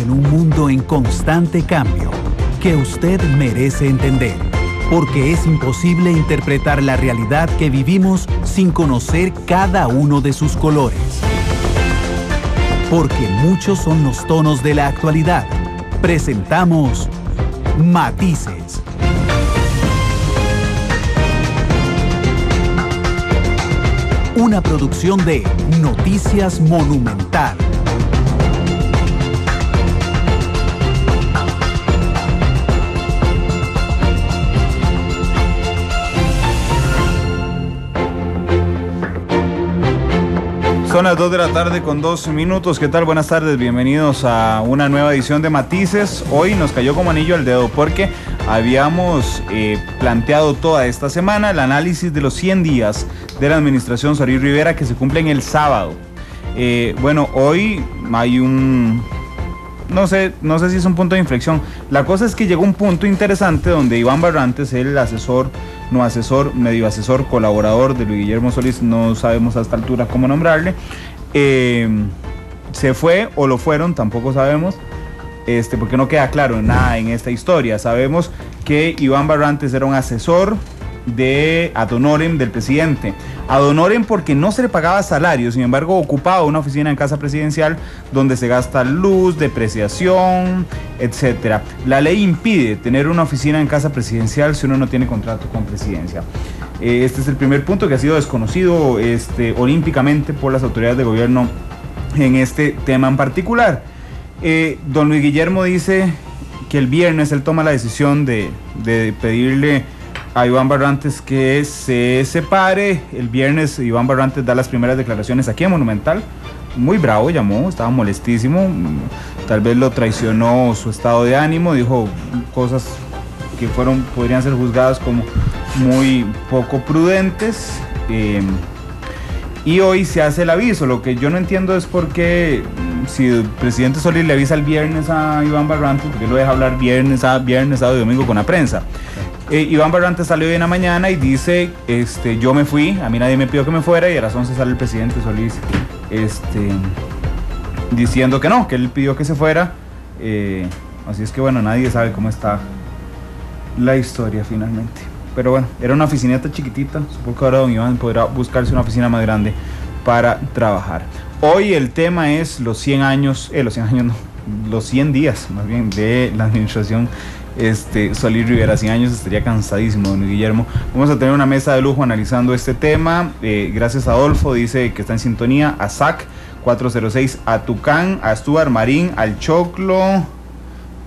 en un mundo en constante cambio que usted merece entender, porque es imposible interpretar la realidad que vivimos sin conocer cada uno de sus colores. Porque muchos son los tonos de la actualidad. Presentamos Matices. Una producción de Noticias Monumental. Son las 2 de la tarde con 2 minutos. ¿Qué tal? Buenas tardes, bienvenidos a una nueva edición de Matices. Hoy nos cayó como anillo al dedo porque habíamos planteado toda esta semana el análisis de los 100 días de la administración Solís Rivera que se cumplen el sábado. Bueno, hoy hay un... No sé si es un punto de inflexión. La cosa es que llegó un punto interesante donde Iván Barrantes, el medio asesor, colaborador de Luis Guillermo Solís, no sabemos a esta altura cómo nombrarle, se fue o lo fueron, tampoco sabemos, porque no queda claro nada en esta historia. Sabemos que Iván Barrantes era un asesor de ad honorem del presidente. Ad honorem porque no se le pagaba salario, sin embargo ocupaba una oficina en Casa Presidencial donde se gasta luz, depreciación, etcétera. La ley impide tener una oficina en Casa Presidencial si uno no tiene contrato con Presidencia. Este es el primer punto que ha sido desconocido olímpicamente por las autoridades de gobierno en este tema en particular. Don Luis Guillermo dice que el viernes él toma la decisión de pedirle a Iván Barrantes que se separe. El viernes Iván Barrantes da las primeras declaraciones aquí en Monumental. Muy bravo, llamó, estaba molestísimo. Tal vez lo traicionó su estado de ánimo. Dijo cosas que podrían ser juzgadas como muy poco prudentes. Y hoy se hace el aviso. Lo que yo no entiendo es por qué, si el presidente Solís le avisa el viernes a Iván Barrantes, porque lo deja hablar viernes, sábado y domingo con la prensa. Iván Barrantes salió hoy en la mañana y dice, yo me fui, a mí nadie me pidió que me fuera, y a las 11 sale el presidente Solís diciendo que no, que él pidió que se fuera. Así es que bueno, nadie sabe cómo está la historia finalmente. Pero bueno, era una oficineta chiquitita, supongo que ahora don Iván podrá buscarse una oficina más grande para trabajar. Hoy el tema es los 100 días más bien de la administración Solís Rivera. 100 años, estaría cansadísimo don Guillermo. Vamos a tener una mesa de lujo analizando este tema. Gracias a Adolfo, dice que está en sintonía, a Zach 406, a Tucán, a Stuart Marín, al Choclo,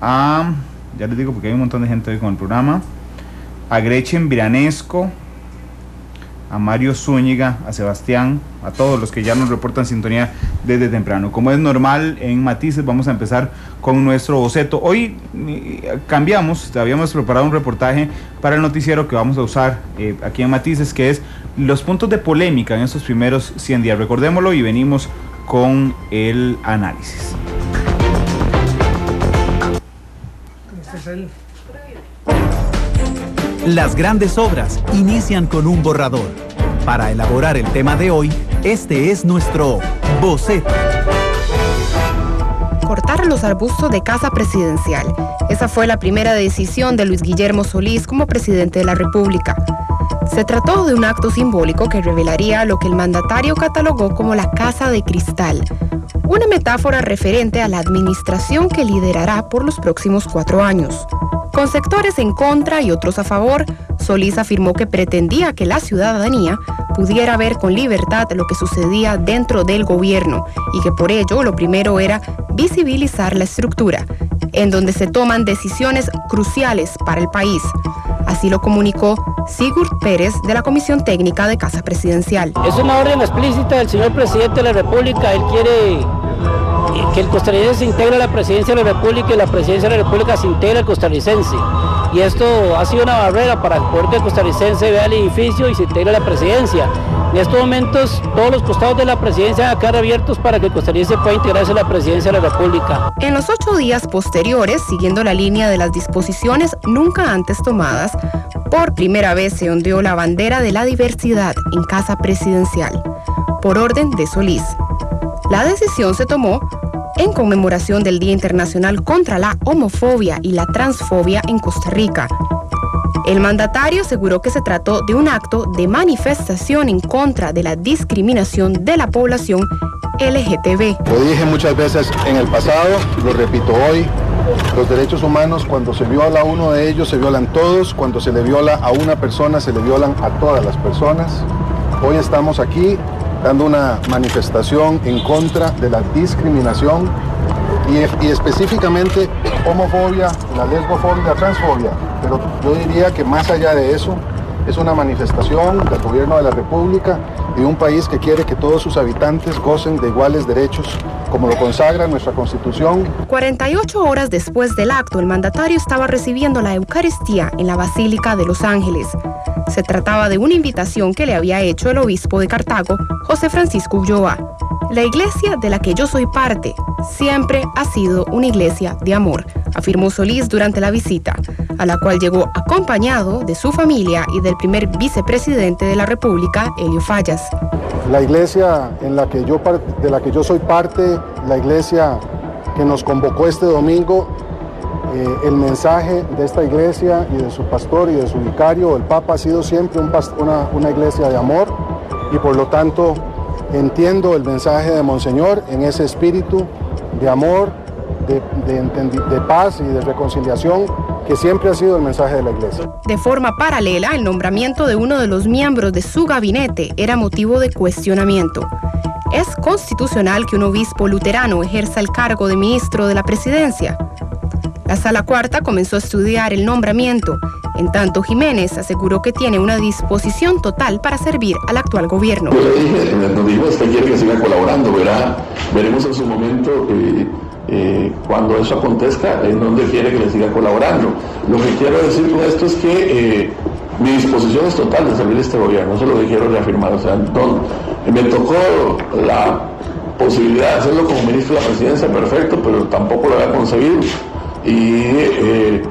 ya les digo porque hay un montón de gente hoy con el programa, a Gretchen Viranesco, a Mario Zúñiga, a Sebastián, a todos los que ya nos reportan sintonía desde temprano. Como es normal en Matices, vamos a empezar con nuestro boceto. Hoy cambiamos, habíamos preparado un reportaje para el noticiero que vamos a usar aquí en Matices, que es los puntos de polémica en estos primeros 100 días. Recordémoslo y venimos con el análisis. Las grandes obras inician con un borrador. Para elaborar el tema de hoy, este es nuestro boceto. Cortar los arbustos de Casa Presidencial. Esa fue la primera decisión de Luis Guillermo Solís como presidente de la República. Se trató de un acto simbólico que revelaría lo que el mandatario catalogó como la Casa de Cristal, una metáfora referente a la administración que liderará por los próximos 4 años. Con sectores en contra y otros a favor, Solís afirmó que pretendía que la ciudadanía pudiera ver con libertad lo que sucedía dentro del gobierno y que por ello lo primero era visibilizar la estructura, en donde se toman decisiones cruciales para el país. Así lo comunicó Sigurd Pérez de la Comisión Técnica de Casa Presidencial. Es una orden explícita del señor presidente de la República. Él quiere que el costarricense se integre a la presidencia de la República y la presidencia de la República se integre al costarricense. Y esto ha sido una barrera para poder que el costarricense vea el edificio y se integre a la presidencia. En estos momentos, todos los costados de la presidencia van a quedar abiertos para que el costarricense pueda integrarse a la presidencia de la República. En los 8 días posteriores, siguiendo la línea de las disposiciones nunca antes tomadas, por primera vez se ondeó la bandera de la diversidad en Casa Presidencial, por orden de Solís. La decisión se tomó en conmemoración del Día Internacional contra la Homofobia y la Transfobia en Costa Rica. El mandatario aseguró que se trató de un acto de manifestación en contra de la discriminación de la población LGTB. Lo dije muchas veces en el pasado, lo repito hoy, los derechos humanos cuando se viola a uno de ellos se violan todos, cuando se le viola a una persona se le violan a todas las personas. Hoy estamos aquí dando una manifestación en contra de la discriminación y específicamente homofobia, la lesbofobia, la transfobia. Pero yo diría que más allá de eso, es una manifestación del gobierno de la República y de un país que quiere que todos sus habitantes gocen de iguales derechos, como lo consagra nuestra Constitución. 48 horas después del acto, el mandatario estaba recibiendo la Eucaristía en la Basílica de Los Ángeles. Se trataba de una invitación que le había hecho el obispo de Cartago, José Francisco Ulloa. La iglesia de la que yo soy parte siempre ha sido una iglesia de amor, afirmó Solís durante la visita, a la cual llegó acompañado de su familia y del primer vicepresidente de la República, Helio Fallas. La iglesia de la que yo soy parte, la iglesia que nos convocó este domingo, el mensaje de esta iglesia y de su pastor y de su vicario, el Papa, ha sido siempre una iglesia de amor y por lo tanto entiendo el mensaje de Monseñor en ese espíritu de amor, de paz y de reconciliación que siempre ha sido el mensaje de la iglesia. De forma paralela, el nombramiento de uno de los miembros de su gabinete era motivo de cuestionamiento. ¿Es constitucional que un obispo luterano ejerza el cargo de ministro de la presidencia? La Sala Cuarta comenzó a estudiar el nombramiento. En tanto, Jiménez aseguró que tiene una disposición total para servir al actual gobierno. Yo le dije, nos dijo, usted quiere que siga colaborando, veremos en su momento cuando eso acontezca, en dónde quiere que le siga colaborando. Lo que quiero decir con esto es que mi disposición es total de servir a este gobierno, eso es lo que quiero reafirmar. O sea, me tocó la posibilidad de hacerlo como ministro de la presidencia, perfecto, pero tampoco lo había conseguido. Y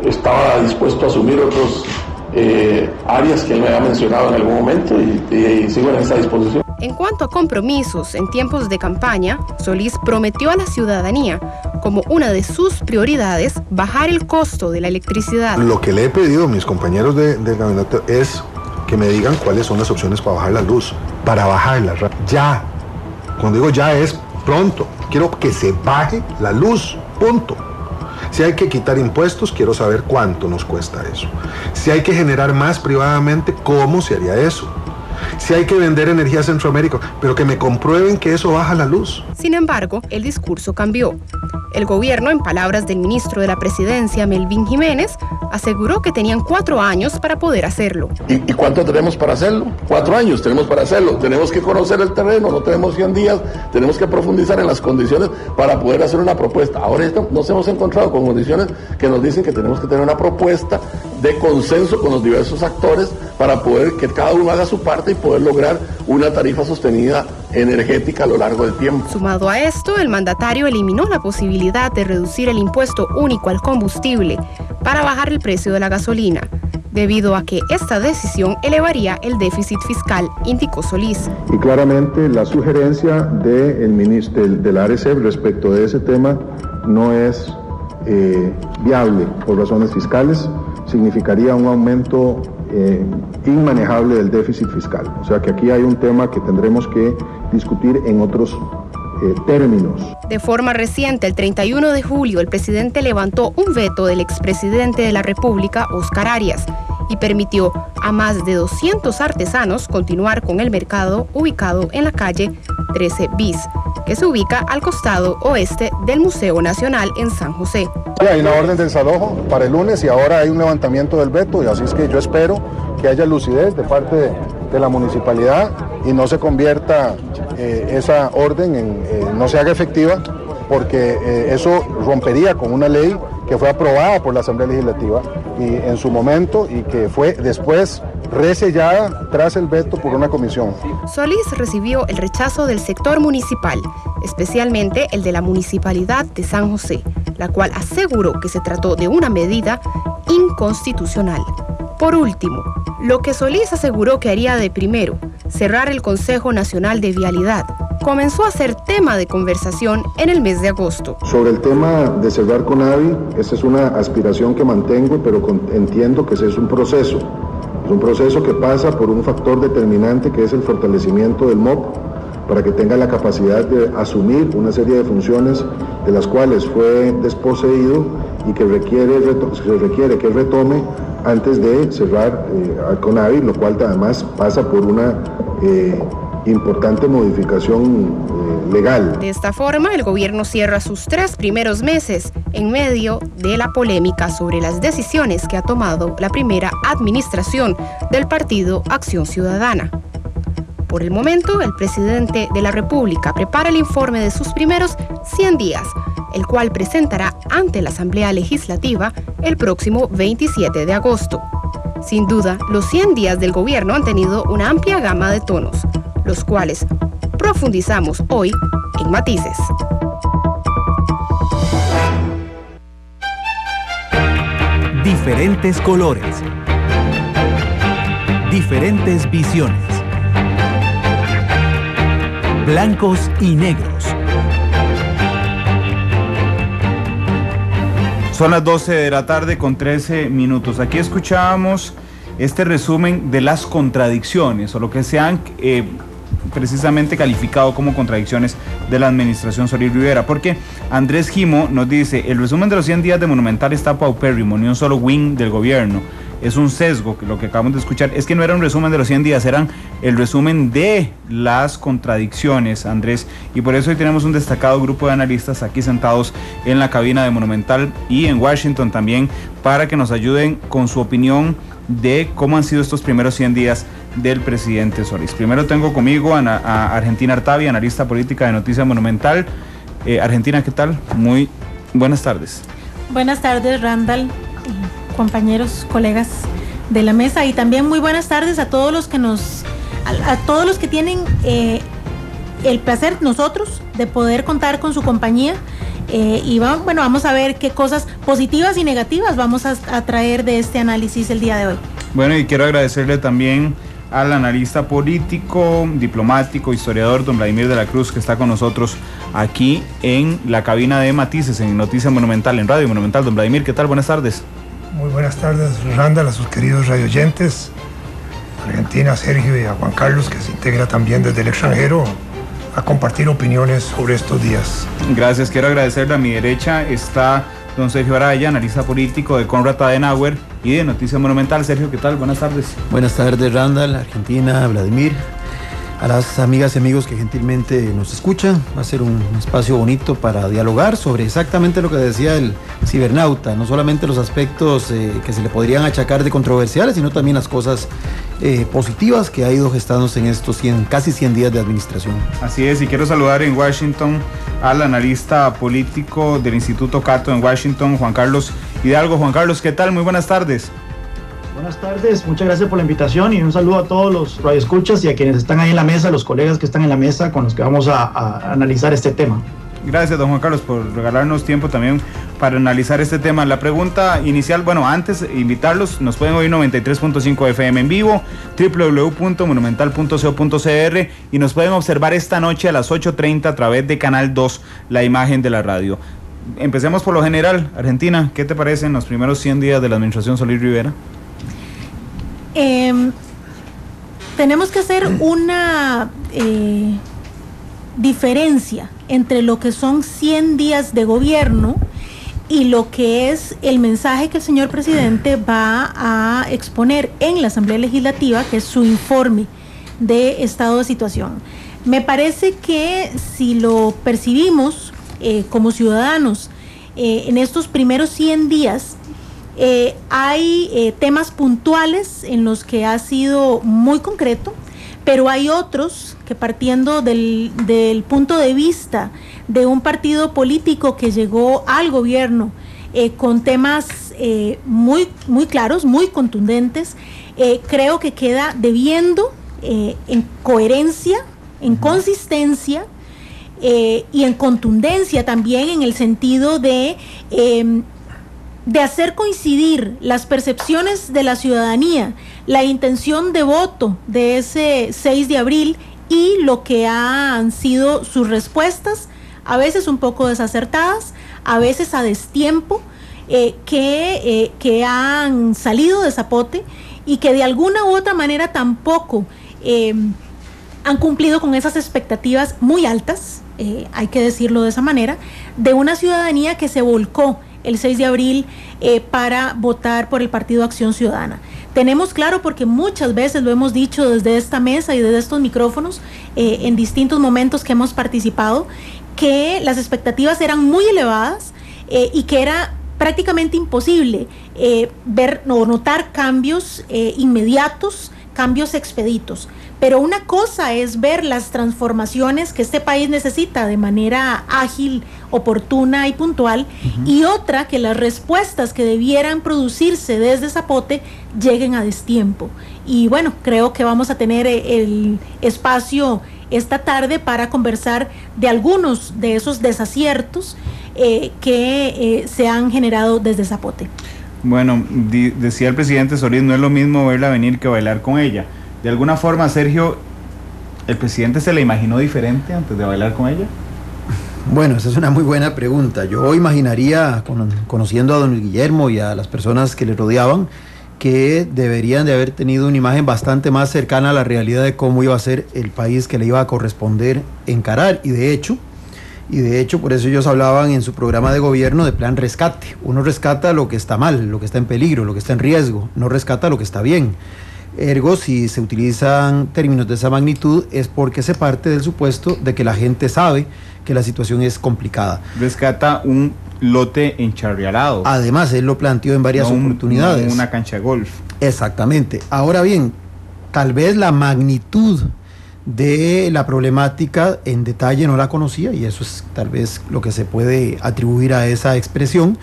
estaba dispuesto a asumir otros áreas que él me había mencionado en algún momento y sigo en esa disposición. En cuanto a compromisos en tiempos de campaña, Solís prometió a la ciudadanía, como una de sus prioridades, bajar el costo de la electricidad. Lo que le he pedido a mis compañeros del gabinete es que me digan cuáles son las opciones para bajar la luz, para bajarla ya. Cuando digo ya es pronto, quiero que se baje la luz, punto. Si hay que quitar impuestos, quiero saber cuánto nos cuesta eso. Si hay que generar más privadamente, ¿cómo se haría eso? Si hay que vender energía a Centroamérica, pero que me comprueben que eso baja la luz. Sin embargo, el discurso cambió. El gobierno, en palabras del ministro de la Presidencia, Melvin Jiménez, aseguró que tenían 4 años para poder hacerlo. ¿Y cuánto tenemos para hacerlo? 4 años tenemos para hacerlo. Tenemos que conocer el terreno, no tenemos 100 días, tenemos que profundizar en las condiciones para poder hacer una propuesta. Ahora nos hemos encontrado con condiciones que nos dicen que tenemos que tener una propuesta de consenso con los diversos actores para poder que cada uno haga su parte y poder lograr una tarifa sostenida energética a lo largo del tiempo. Sumado a esto, el mandatario eliminó la posibilidad de reducir el impuesto único al combustible para bajar el precio de la gasolina, debido a que esta decisión elevaría el déficit fiscal, indicó Solís. Y claramente la sugerencia del ministro del ARECEP respecto de ese tema no es viable por razones fiscales, significaría un aumento inmanejable del déficit fiscal. O sea que aquí hay un tema que tendremos que discutir en otros términos. De forma reciente, el 31 de julio, el presidente levantó un veto del expresidente de la República, Óscar Arias, y permitió a más de 200 artesanos continuar con el mercado ubicado en la calle 13 bis, que se ubica al costado oeste del Museo Nacional en San José. Hay una orden de desalojo para el lunes y ahora hay un levantamiento del veto, y así es que yo espero que haya lucidez de parte de la municipalidad y no se convierta esa orden no se haga efectiva, porque eso rompería con una ley que fue aprobada por la Asamblea Legislativa y en su momento y que fue después resellada tras el veto por una comisión. Solís recibió el rechazo del sector municipal, especialmente el de la Municipalidad de San José, la cual aseguró que se trató de una medida inconstitucional. Por último, lo que Solís aseguró que haría de primero, cerrar el Consejo Nacional de Vialidad, comenzó a ser tema de conversación en el mes de agosto. Sobre el tema de cerrar CONAVI, esa es una aspiración que mantengo, pero entiendo que ese es un proceso. Es un proceso que pasa por un factor determinante que es el fortalecimiento del MOP para que tenga la capacidad de asumir una serie de funciones de las cuales fue desposeído y que se requiere que retome antes de cerrar al CONAVI, lo cual además pasa por una importante modificación legal. De esta forma, el gobierno cierra sus 3 primeros meses en medio de la polémica sobre las decisiones que ha tomado la primera administración del partido Acción Ciudadana. Por el momento, el presidente de la República prepara el informe de sus primeros 100 días, el cual presentará ante la Asamblea Legislativa el próximo 27 de agosto. Sin duda, los 100 días del gobierno han tenido una amplia gama de tonos, los cuales profundizamos hoy en Matices. Diferentes colores. Diferentes visiones. Blancos y negros. Son las 12 de la tarde con 13 minutos. Aquí escuchábamos este resumen de las contradicciones, o lo que se han precisamente calificado como contradicciones de la administración Solís Rivera, porque Andrés Gimo nos dice: el resumen de los 100 días de Monumental está paupérrimo, ni un solo win del gobierno. Es un sesgo, lo que acabamos de escuchar. Es que no era un resumen de los 100 días, eran el resumen de las contradicciones, Andrés. Y por eso hoy tenemos un destacado grupo de analistas aquí sentados en la cabina de Monumental y en Washington también, para que nos ayuden con su opinión de cómo han sido estos primeros 100 días del presidente Solís. Primero tengo conmigo a Argentina Artavia, analista política de Noticias Monumental. Argentina, ¿qué tal? Muy buenas tardes. Buenas tardes, Randall, compañeros, colegas de la mesa, y también muy buenas tardes a todos los que a todos los que tienen el placer, nosotros, de poder contar con su compañía. Y vamos a ver qué cosas positivas y negativas vamos a traer de este análisis el día de hoy. Bueno, y quiero agradecerle también al analista político, diplomático, historiador, don Vladimir de la Cruz, que está con nosotros aquí en la cabina de Matices, en Noticias Monumental, en Radio Monumental. Don Vladimir, ¿qué tal? Buenas tardes. Muy buenas tardes, Randall, a sus queridos radioyentes, Argentina, Sergio, y a Juan Carlos, que se integra también desde el extranjero a compartir opiniones sobre estos días. Gracias, quiero agradecerle. A mi derecha está don Sergio Araya, analista político de Konrad Adenauer y de Noticias Monumental. Sergio, ¿qué tal? Buenas tardes. Buenas tardes, Randall, Argentina, Vladimir, a las amigas y amigos que gentilmente nos escuchan. Va a ser un espacio bonito para dialogar sobre exactamente lo que decía el cibernauta, no solamente los aspectos que se le podrían achacar de controversiales, sino también las cosas positivas que ha ido gestándose en estos casi 100 días de administración. Así es, y quiero saludar en Washington al analista político del Instituto Cato en Washington, Juan Carlos Hidalgo. Juan Carlos, ¿qué tal? Muy buenas tardes. Buenas tardes, muchas gracias por la invitación y un saludo a todos los radioescuchas y a quienes están ahí en la mesa, los colegas que están en la mesa con los que vamos a analizar este tema. Gracias, don Juan Carlos, por regalarnos tiempo también para analizar este tema. La pregunta inicial, antes invitarlos, nos pueden oír 93.5 FM en vivo, www.monumental.co.cr, y nos pueden observar esta noche a las 8:30 a través de Canal 2, la imagen de la radio. Empecemos por lo general. Argentina, ¿qué te parecen los primeros 100 días de la administración Solís Rivera? Tenemos que hacer una diferencia entre lo que son 100 días de gobierno y lo que es el mensaje que el señor presidente va a exponer en la Asamblea Legislativa, que es su informe de estado de situación. Me parece que si lo percibimos como ciudadanos en estos primeros 100 días, hay temas puntuales en los que ha sido muy concreto, pero hay otros que, partiendo del punto de vista de un partido político que llegó al gobierno con temas muy claros, muy contundentes, creo que queda debiendo en coherencia, en consistencia y en contundencia también, en el sentido de hacer coincidir las percepciones de la ciudadanía, la intención de voto de ese 6 de abril y lo que han sido sus respuestas, a veces un poco desacertadas, a veces a destiempo, que han salido de Zapote y que de alguna u otra manera tampoco han cumplido con esas expectativas muy altas, hay que decirlo de esa manera, de una ciudadanía que se volcó el 6 de abril para votar por el Partido Acción Ciudadana. Tenemos claro, porque muchas veces lo hemos dicho desde esta mesa y desde estos micrófonos, en distintos momentos que hemos participado, que las expectativas eran muy elevadas y que era prácticamente imposible ver o notar cambios inmediatos, cambios expeditos. Pero una cosa es ver las transformaciones que este país necesita de manera ágil, oportuna y puntual, y otra que las respuestas que debieran producirse desde Zapote lleguen a destiempo. Y bueno, creo que vamos a tener el espacio esta tarde para conversar de algunos de esos desaciertos que se han generado desde Zapote. Bueno, decía el presidente Solís, no es lo mismo verla venir que bailar con ella. De alguna forma, Sergio, ¿el presidente se la imaginó diferente antes de bailar con ella? Bueno, esa es una muy buena pregunta. Yo imaginaría, conociendo a don Guillermo y a las personas que le rodeaban, que deberían de haber tenido una imagen bastante más cercana a la realidad de cómo iba a ser el país que le iba a corresponder encarar. Y de hecho, por eso ellos hablaban en su programa de gobierno de plan rescate. Uno rescata lo que está mal, lo que está en peligro, lo que está en riesgo, no rescata lo que está bien. Ergo, si se utilizan términos de esa magnitud, es porque se parte del supuesto de que la gente sabe que la situación es complicada. Rescata un lote encharrialado. Además, él lo planteó en varias oportunidades. No una cancha de golf. Exactamente. Ahora bien, tal vez la magnitud de la problemática en detalle no la conocía, y eso es tal vez lo que se puede atribuir a esa expresión,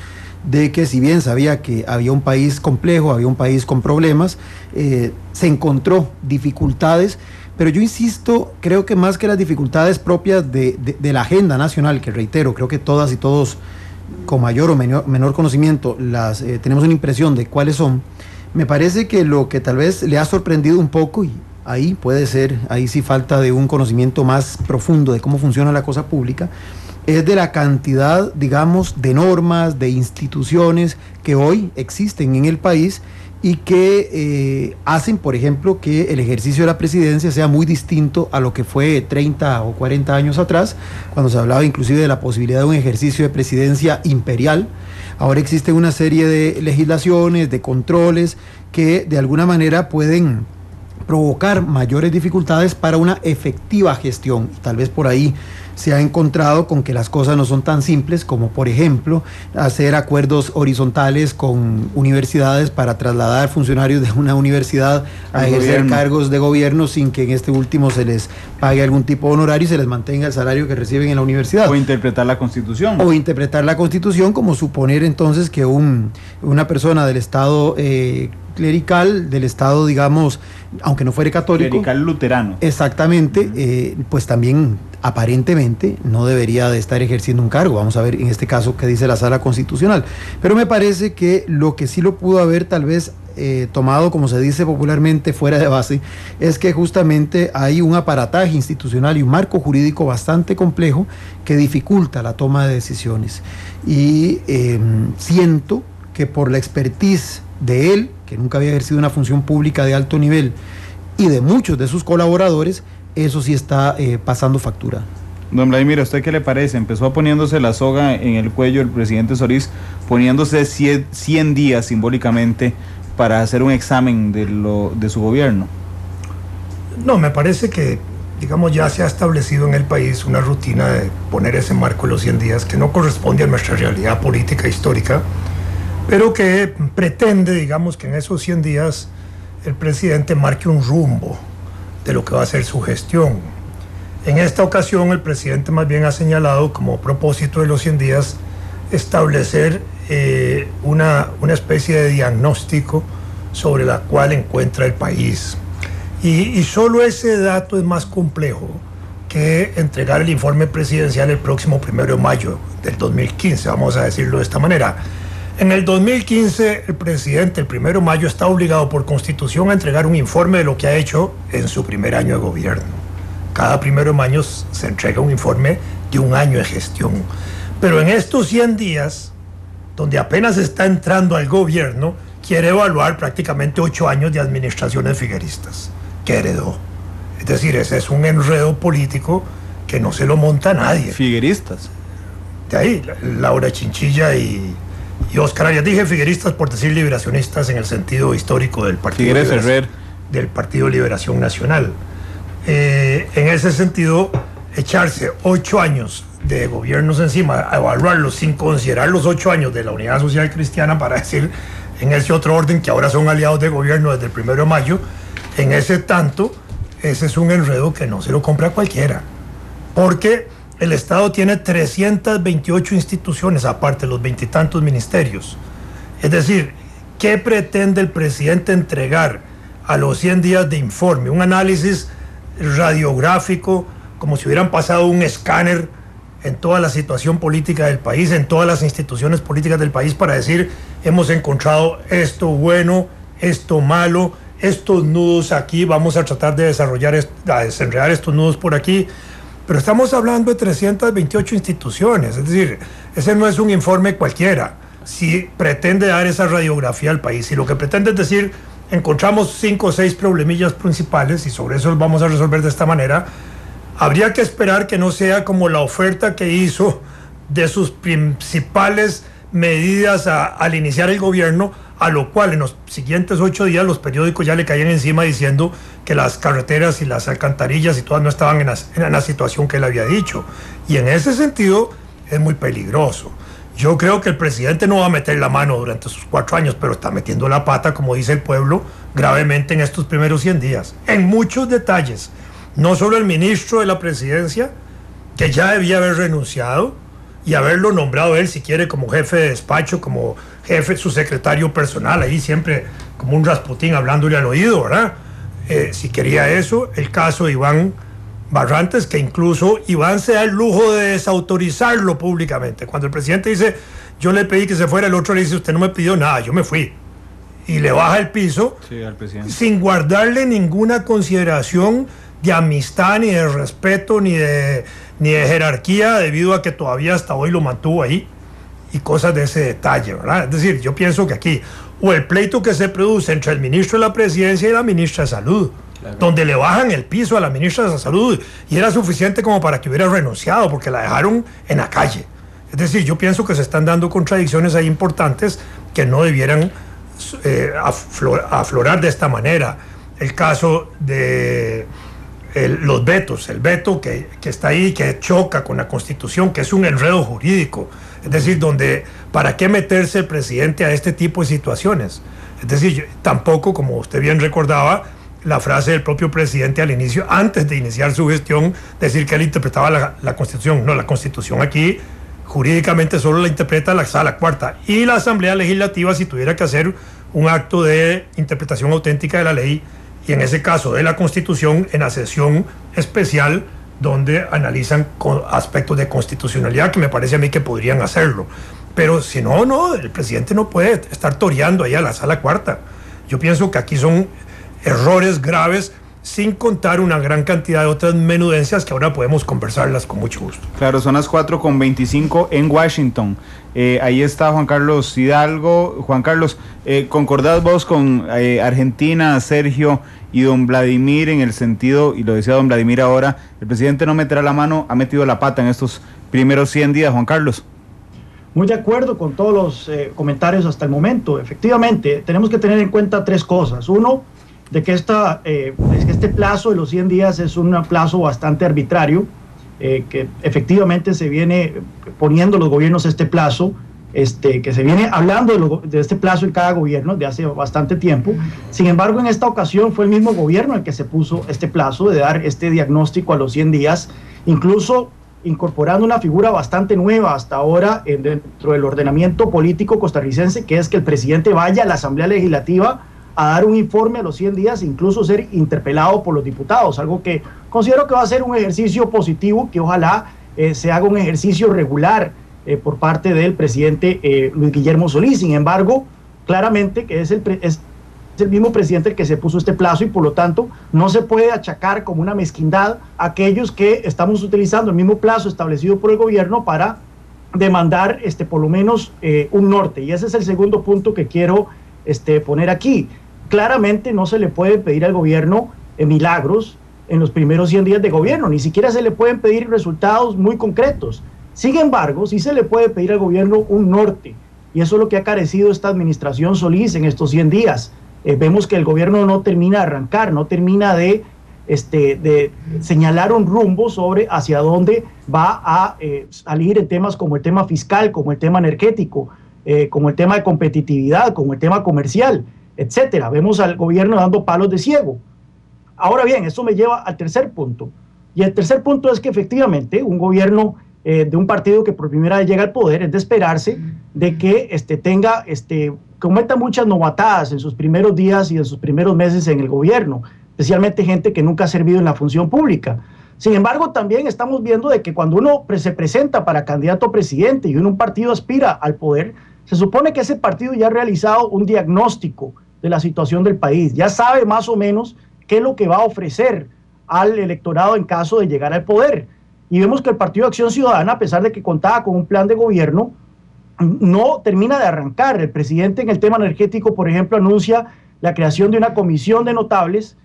de que si bien sabía que había un país complejo, había un país con problemas, se encontró dificultades, pero yo insisto, creo que más que las dificultades propias de la agenda nacional, que reitero, creo que todas y todos con mayor o menor conocimiento tenemos una impresión de cuáles son, me parece que lo que tal vez le ha sorprendido un poco, y ahí puede ser, ahí sí falta de un conocimiento más profundo de cómo funciona la cosa pública, es de la cantidad, digamos, de normas, de instituciones que hoy existen en el país y que hacen, por ejemplo, que el ejercicio de la presidencia sea muy distinto a lo que fue 30 o 40 años atrás, cuando se hablaba inclusive de la posibilidad de un ejercicio de presidencia imperial. Ahora existe una serie de legislaciones, de controles que de alguna manera pueden provocar mayores dificultades para una efectiva gestión, y tal vez por ahí se ha encontrado con que las cosas no son tan simples como, por ejemplo, hacer acuerdos horizontales con universidades para trasladar funcionarios de una universidad a ejercer cargos de gobierno sin que en este último se les pague algún tipo de honorario y se les mantenga el salario que reciben en la universidad. O interpretar la Constitución. O interpretar la Constitución como suponer entonces que una persona del Estado clerical, del Estado, digamos, aunque no fuera católico. Clerical luterano. Exactamente, pues también aparentemente no debería de estar ejerciendo un cargo. Vamos a ver en este caso qué dice la Sala Constitucional. Pero me parece que lo que sí lo pudo haber tal vez tomado, como se dice popularmente, fuera de base, es que justamente hay un aparataje institucional y un marco jurídico bastante complejo que dificulta la toma de decisiones. Y siento que por la expertise de él, que nunca había ejercido una función pública de alto nivel, y de muchos de sus colaboradores, eso sí está pasando factura. Don Vladimir, ¿a usted qué le parece? Empezó poniéndose la soga en el cuello el presidente Solís, poniéndose 100 días simbólicamente para hacer un examen de su gobierno. No, me parece que, digamos, ya se ha establecido en el país una rutina de poner ese marco de los 100 días que no corresponde a nuestra realidad política histórica, pero que pretende, digamos, que en esos 100 días el presidente marque un rumbo de lo que va a ser su gestión. En esta ocasión el presidente más bien ha señalado como propósito de los 100 días establecer una especie de diagnóstico sobre la cual encuentra el país. Y solo ese dato es más complejo que entregar el informe presidencial el próximo 1 de mayo del 2015, vamos a decirlo de esta manera. En el 2015, el presidente, el 1 de mayo, está obligado por Constitución a entregar un informe de lo que ha hecho en su primer año de gobierno. cada 1 de mayo se entrega un informe de 1 año de gestión. Pero en estos 100 días, donde apenas está entrando al gobierno, quiere evaluar prácticamente 8 años de administraciones figueristas que heredó. Es decir, ese es un enredo político que no se lo monta nadie. Figueristas. De ahí, Laura Chinchilla y Oscar Arias. Dije figueristas por decir liberacionistas en el sentido histórico del Partido Liberación Nacional. En ese sentido, echarse 8 años de gobiernos encima, evaluarlos sin considerar los 8 años de la Unidad Social Cristiana, para decir en ese otro orden que ahora son aliados de gobierno desde el 1 de mayo, en ese tanto, ese es un enredo que no se lo compra cualquiera. Porque el Estado tiene 328 instituciones, aparte de los 20 y tantos ministerios. Es decir, ¿qué pretende el presidente entregar a los 100 días de informe? Un análisis radiográfico, como si hubieran pasado un escáner en toda la situación política del país, en todas las instituciones políticas del país, para decir, hemos encontrado esto bueno, esto malo, estos nudos aquí, vamos a tratar de desenredar estos nudos por aquí. Pero estamos hablando de 328 instituciones, es decir, ese no es un informe cualquiera. Si pretende dar esa radiografía al país, si lo que pretende es decir, encontramos 5 o 6 problemillas principales y sobre eso los vamos a resolver de esta manera, habría que esperar que no sea como la oferta que hizo de sus principales medidas al iniciar el gobierno, a lo cual en los siguientes 8 días los periódicos ya le caían encima diciendo que las carreteras y las alcantarillas y todas no estaban en la situación que él había dicho. Y en ese sentido es muy peligroso. Yo creo que el presidente no va a meter la mano durante sus 4 años, pero está metiendo la pata, como dice el pueblo, gravemente en estos primeros 100 días, en muchos detalles. No solo el ministro de la presidencia, que ya debía haber renunciado y haberlo nombrado él, si quiere, como jefe de despacho, como jefe, su secretario personal, ahí siempre como un Rasputín hablándole al oído, ¿verdad? Si quería eso, el caso de Iván Barrantes, que incluso Iván se da el lujo de desautorizarlo públicamente. Cuando el presidente dice, yo le pedí que se fuera, el otro le dice, usted no me pidió nada, yo me fui. Y le baja el piso, sí, al presidente, sin guardarle ninguna consideración de amistad, ni de respeto, ni de jerarquía, debido a que todavía hasta hoy lo mantuvo ahí, y cosas de ese detalle, ¿verdad? Es decir, yo pienso que aquí, o el pleito que se produce entre el ministro de la Presidencia y la ministra de Salud, claro, donde le bajan el piso a la ministra de Salud, y era suficiente como para que hubiera renunciado, porque la dejaron en la calle. Es decir, yo pienso que se están dando contradicciones ahí importantes que no debieran aflorar de esta manera. El caso de los vetos, el veto que está ahí, que choca con la Constitución, que es un enredo jurídico. Es decir, donde, ¿para qué meterse el presidente a este tipo de situaciones? Es decir, tampoco, como usted bien recordaba, la frase del propio presidente al inicio, antes de iniciar su gestión, decir que él interpretaba la Constitución. No, la Constitución aquí jurídicamente solo la interpreta la Sala Cuarta, y la Asamblea Legislativa, si tuviera que hacer un acto de interpretación auténtica de la ley, y en ese caso de la Constitución, en la sesión especial donde analizan aspectos de constitucionalidad, que me parece a mí que podrían hacerlo. Pero si no, el presidente no puede estar toreando ahí a la Sala Cuarta. Yo pienso que aquí son errores graves, sin contar una gran cantidad de otras menudencias que ahora podemos conversarlas con mucho gusto. Claro, son las 4:25 en Washington. Ahí está Juan Carlos Hidalgo. Juan Carlos, ¿concordás vos con Argentina, Sergio y don Vladimir en el sentido, y lo decía don Vladimir ahora, el presidente no meterá la mano, ha metido la pata en estos primeros 100 días, Juan Carlos? Muy de acuerdo con todos los comentarios hasta el momento. Efectivamente, tenemos que tener en cuenta 3 cosas. Uno, de que este plazo de los 100 días es un plazo bastante arbitrario, que efectivamente se viene poniendo los gobiernos este plazo, que se viene hablando de este plazo en cada gobierno de hace bastante tiempo. Sin embargo, en esta ocasión fue el mismo gobierno el que se puso este plazo de dar este diagnóstico a los 100 días, incluso incorporando una figura bastante nueva hasta ahora dentro del ordenamiento político costarricense, que es que el presidente vaya a la Asamblea Legislativa a dar un informe a los 100 días, incluso ser interpelado por los diputados, algo que considero que va a ser un ejercicio positivo, que ojalá se haga un ejercicio regular por parte del presidente Luis Guillermo Solís. Sin embargo, claramente que es el mismo presidente el que se puso este plazo y por lo tanto no se puede achacar como una mezquindad a aquellos que estamos utilizando el mismo plazo establecido por el gobierno para demandar por lo menos un norte. Y ese es el segundo punto que quiero poner aquí. Claramente no se le puede pedir al gobierno milagros en los primeros 100 días de gobierno, ni siquiera se le pueden pedir resultados muy concretos. Sin embargo, sí se le puede pedir al gobierno un norte, y eso es lo que ha carecido esta administración Solís en estos 100 días. Vemos que el gobierno no termina de arrancar, no termina de señalar un rumbo sobre hacia dónde va a salir en temas como el tema fiscal, como el tema energético, como el tema de competitividad, como el tema comercial, etcétera. Vemos al gobierno dando palos de ciego. Ahora bien, eso me lleva al tercer punto. Y el tercer punto es que efectivamente un gobierno de un partido que por primera vez llega al poder es de esperarse de que cometa muchas novatadas en sus primeros días y en sus primeros meses en el gobierno, especialmente gente que nunca ha servido en la función pública. Sin embargo, también estamos viendo de que cuando uno se presenta para candidato a presidente y un partido aspira al poder, se supone que ese partido ya ha realizado un diagnóstico de la situación del país, ya sabe más o menos qué es lo que va a ofrecer al electorado en caso de llegar al poder. Y vemos que el Partido de Acción Ciudadana, a pesar de que contaba con un plan de gobierno, no termina de arrancar. El presidente en el tema energético, por ejemplo, anuncia la creación de una comisión de notables,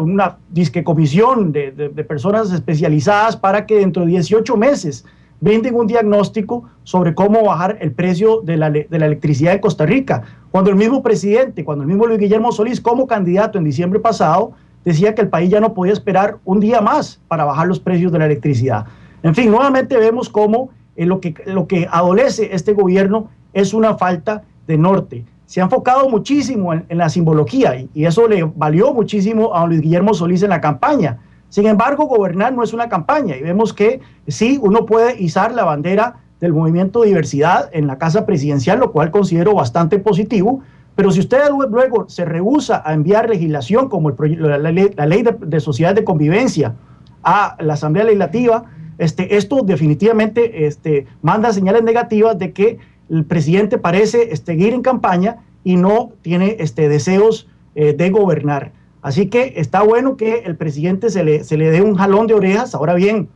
una comisión de personas especializadas para que dentro de 18 meses brinden un diagnóstico sobre cómo bajar el precio de la electricidad en Costa Rica. Cuando el mismo presidente, cuando el mismo Luis Guillermo Solís, como candidato en diciembre pasado, decía que el país ya no podía esperar un día más para bajar los precios de la electricidad. En fin, nuevamente vemos cómo lo que adolece este gobierno es una falta de norte. Se ha enfocado muchísimo en la simbología y eso le valió muchísimo a Luis Guillermo Solís en la campaña. Sin embargo, gobernar no es una campaña y vemos que sí, uno puede izar la bandera del movimiento de diversidad en la Casa Presidencial, lo cual considero bastante positivo, pero si usted luego se rehúsa a enviar legislación como la ley de sociedades de convivencia a la Asamblea Legislativa, esto definitivamente manda señales negativas de que el presidente parece seguir en campaña y no tiene deseos de gobernar. Así que está bueno que el presidente se le dé un jalón de orejas. Ahora bien,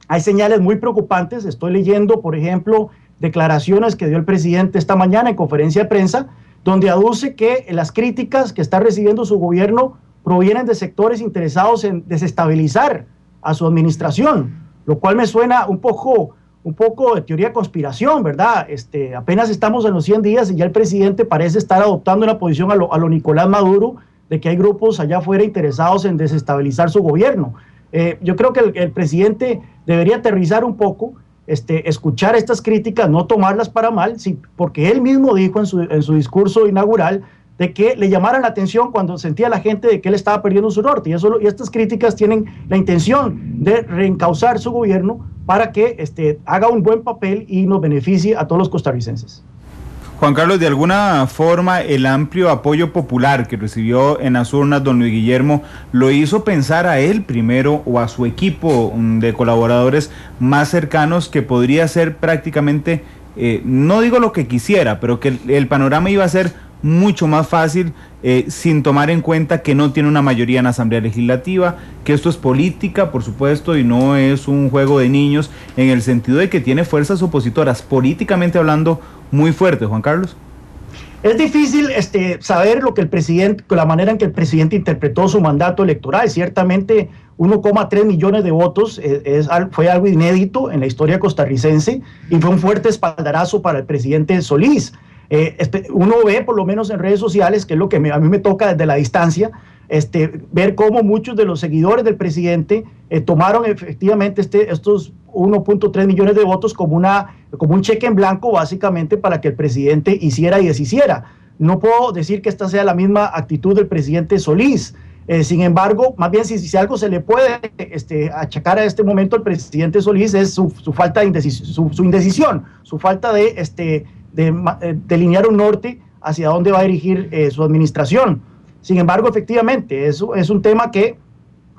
hay señales muy preocupantes. Estoy leyendo, por ejemplo, declaraciones que dio el presidente esta mañana en conferencia de prensa, donde aduce que las críticas que está recibiendo su gobierno provienen de sectores interesados en desestabilizar a su administración, lo cual me suena un poco de teoría de conspiración, ¿verdad? Apenas estamos en los 100 días y ya el presidente parece estar adoptando una posición a lo Nicolás Maduro, de que hay grupos allá afuera interesados en desestabilizar su gobierno. Yo creo que el presidente debería aterrizar un poco, escuchar estas críticas, no tomarlas para mal, sí, porque él mismo dijo en su discurso inaugural de que le llamaran la atención cuando sentía la gente de que él estaba perdiendo su norte. Y estas críticas tienen la intención de reencauzar su gobierno para que haga un buen papel y nos beneficie a todos los costarricenses. Juan Carlos, de alguna forma el amplio apoyo popular que recibió en las urnas don Luis Guillermo lo hizo pensar a él primero o a su equipo de colaboradores más cercanos que podría ser prácticamente, no digo lo que quisiera, pero que el panorama iba a ser mucho más fácil sin tomar en cuenta que no tiene una mayoría en la Asamblea Legislativa, que esto es política, por supuesto, y no es un juego de niños, en el sentido de que tiene fuerzas opositoras, políticamente hablando, muy fuertes. Juan Carlos. Es difícil saber la manera en que el presidente interpretó su mandato electoral. Ciertamente 1,3 millones de votos fue algo inédito en la historia costarricense y fue un fuerte espaldarazo para el presidente Solís. Uno ve, por lo menos en redes sociales, que es lo que a mí me toca desde la distancia, ver cómo muchos de los seguidores del presidente tomaron efectivamente estos 1.3 millones de votos como un cheque en blanco, básicamente, para que el presidente hiciera y deshiciera. No puedo decir que esta sea la misma actitud del presidente Solís. Sin embargo, más bien si algo se le puede achacar a este momento al presidente Solís es su falta de indecisión, su falta de delinear un norte hacia dónde va a dirigir su administración. Sin embargo, efectivamente, eso es un tema que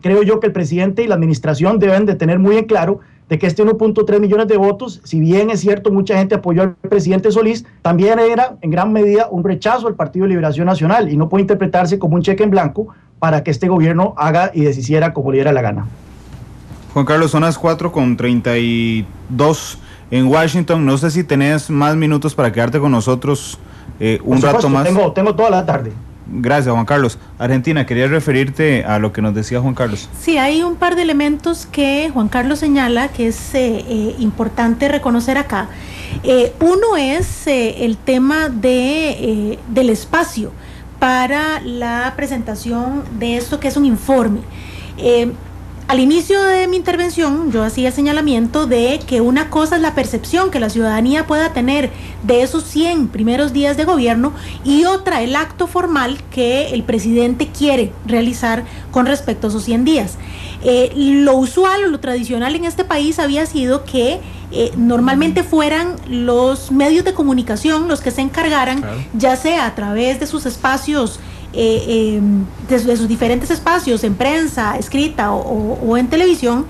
creo yo que el presidente y la administración deben de tener muy en claro, de que este 1.3 millones de votos, si bien es cierto mucha gente apoyó al presidente Solís, también era en gran medida un rechazo al Partido de Liberación Nacional y no puede interpretarse como un cheque en blanco para que este gobierno haga y deshiciera como le diera la gana. Juan Carlos, son las 4:32 en Washington. No sé si tenés más minutos para quedarte con nosotros un rato más. Tengo toda la tarde. Gracias, Juan Carlos. Argentina, quería referirte a lo que nos decía Juan Carlos. Sí, hay un par de elementos que Juan Carlos señala que es importante reconocer acá. Uno es el tema del espacio para la presentación de esto que es un informe. Al inicio de mi intervención yo hacía el señalamiento de que una cosa es la percepción que la ciudadanía pueda tener de esos 100 primeros días de gobierno y otra el acto formal que el presidente quiere realizar con respecto a esos 100 días. Lo usual o lo tradicional en este país había sido que normalmente fueran los medios de comunicación los que se encargaran, claro, ya sea a través de sus espacios, de sus diferentes espacios en prensa, escrita o en televisión,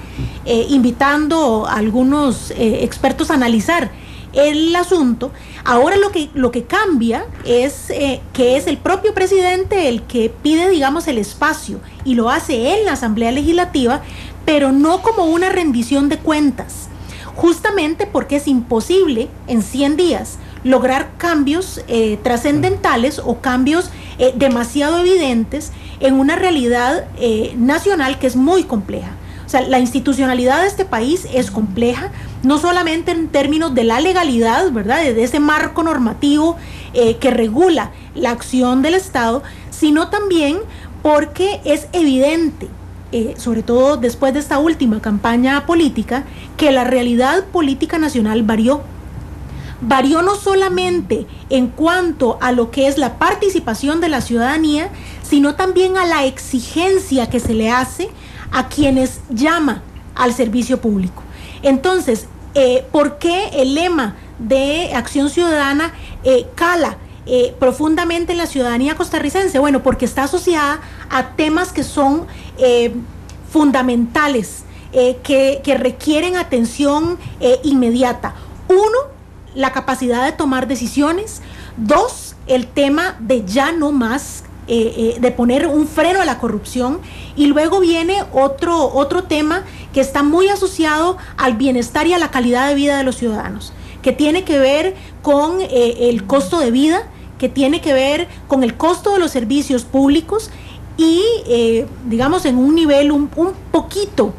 invitando a algunos expertos a analizar el asunto. Ahora lo que cambia es que es el propio presidente el que pide, digamos, el espacio y lo hace en la Asamblea Legislativa, pero no como una rendición de cuentas, justamente porque es imposible en 100 días lograr cambios trascendentales o cambios demasiado evidentes en una realidad nacional que es muy compleja. O sea, la institucionalidad de este país es compleja, no solamente en términos de la legalidad, ¿verdad?, de ese marco normativo que regula la acción del Estado, sino también porque es evidente, sobre todo después de esta última campaña política, que la realidad política nacional varió no solamente en cuanto a lo que es la participación de la ciudadanía, sino también a la exigencia que se le hace a quienes llama al servicio público. Entonces, ¿por qué el lema de Acción Ciudadana cala profundamente en la ciudadanía costarricense? Bueno, porque está asociada a temas que son fundamentales, que requieren atención inmediata. Uno, la capacidad de tomar decisiones. Dos, el tema de ya no más, de poner un freno a la corrupción. Y luego viene otro tema que está muy asociado al bienestar y a la calidad de vida de los ciudadanos, que tiene que ver con el costo de vida, que tiene que ver con el costo de los servicios públicos y, digamos, en un nivel un poquito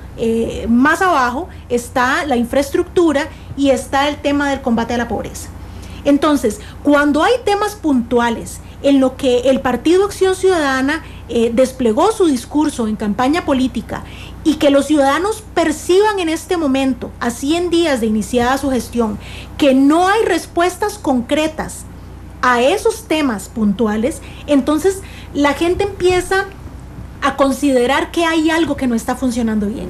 más abajo está la infraestructura y está el tema del combate a la pobreza. Entonces, cuando hay temas puntuales en lo que el Partido Acción Ciudadana desplegó su discurso en campaña política y que los ciudadanos perciban en este momento, a 100 días de iniciada su gestión, que no hay respuestas concretas a esos temas puntuales, entonces la gente empieza a considerar que hay algo que no está funcionando bien,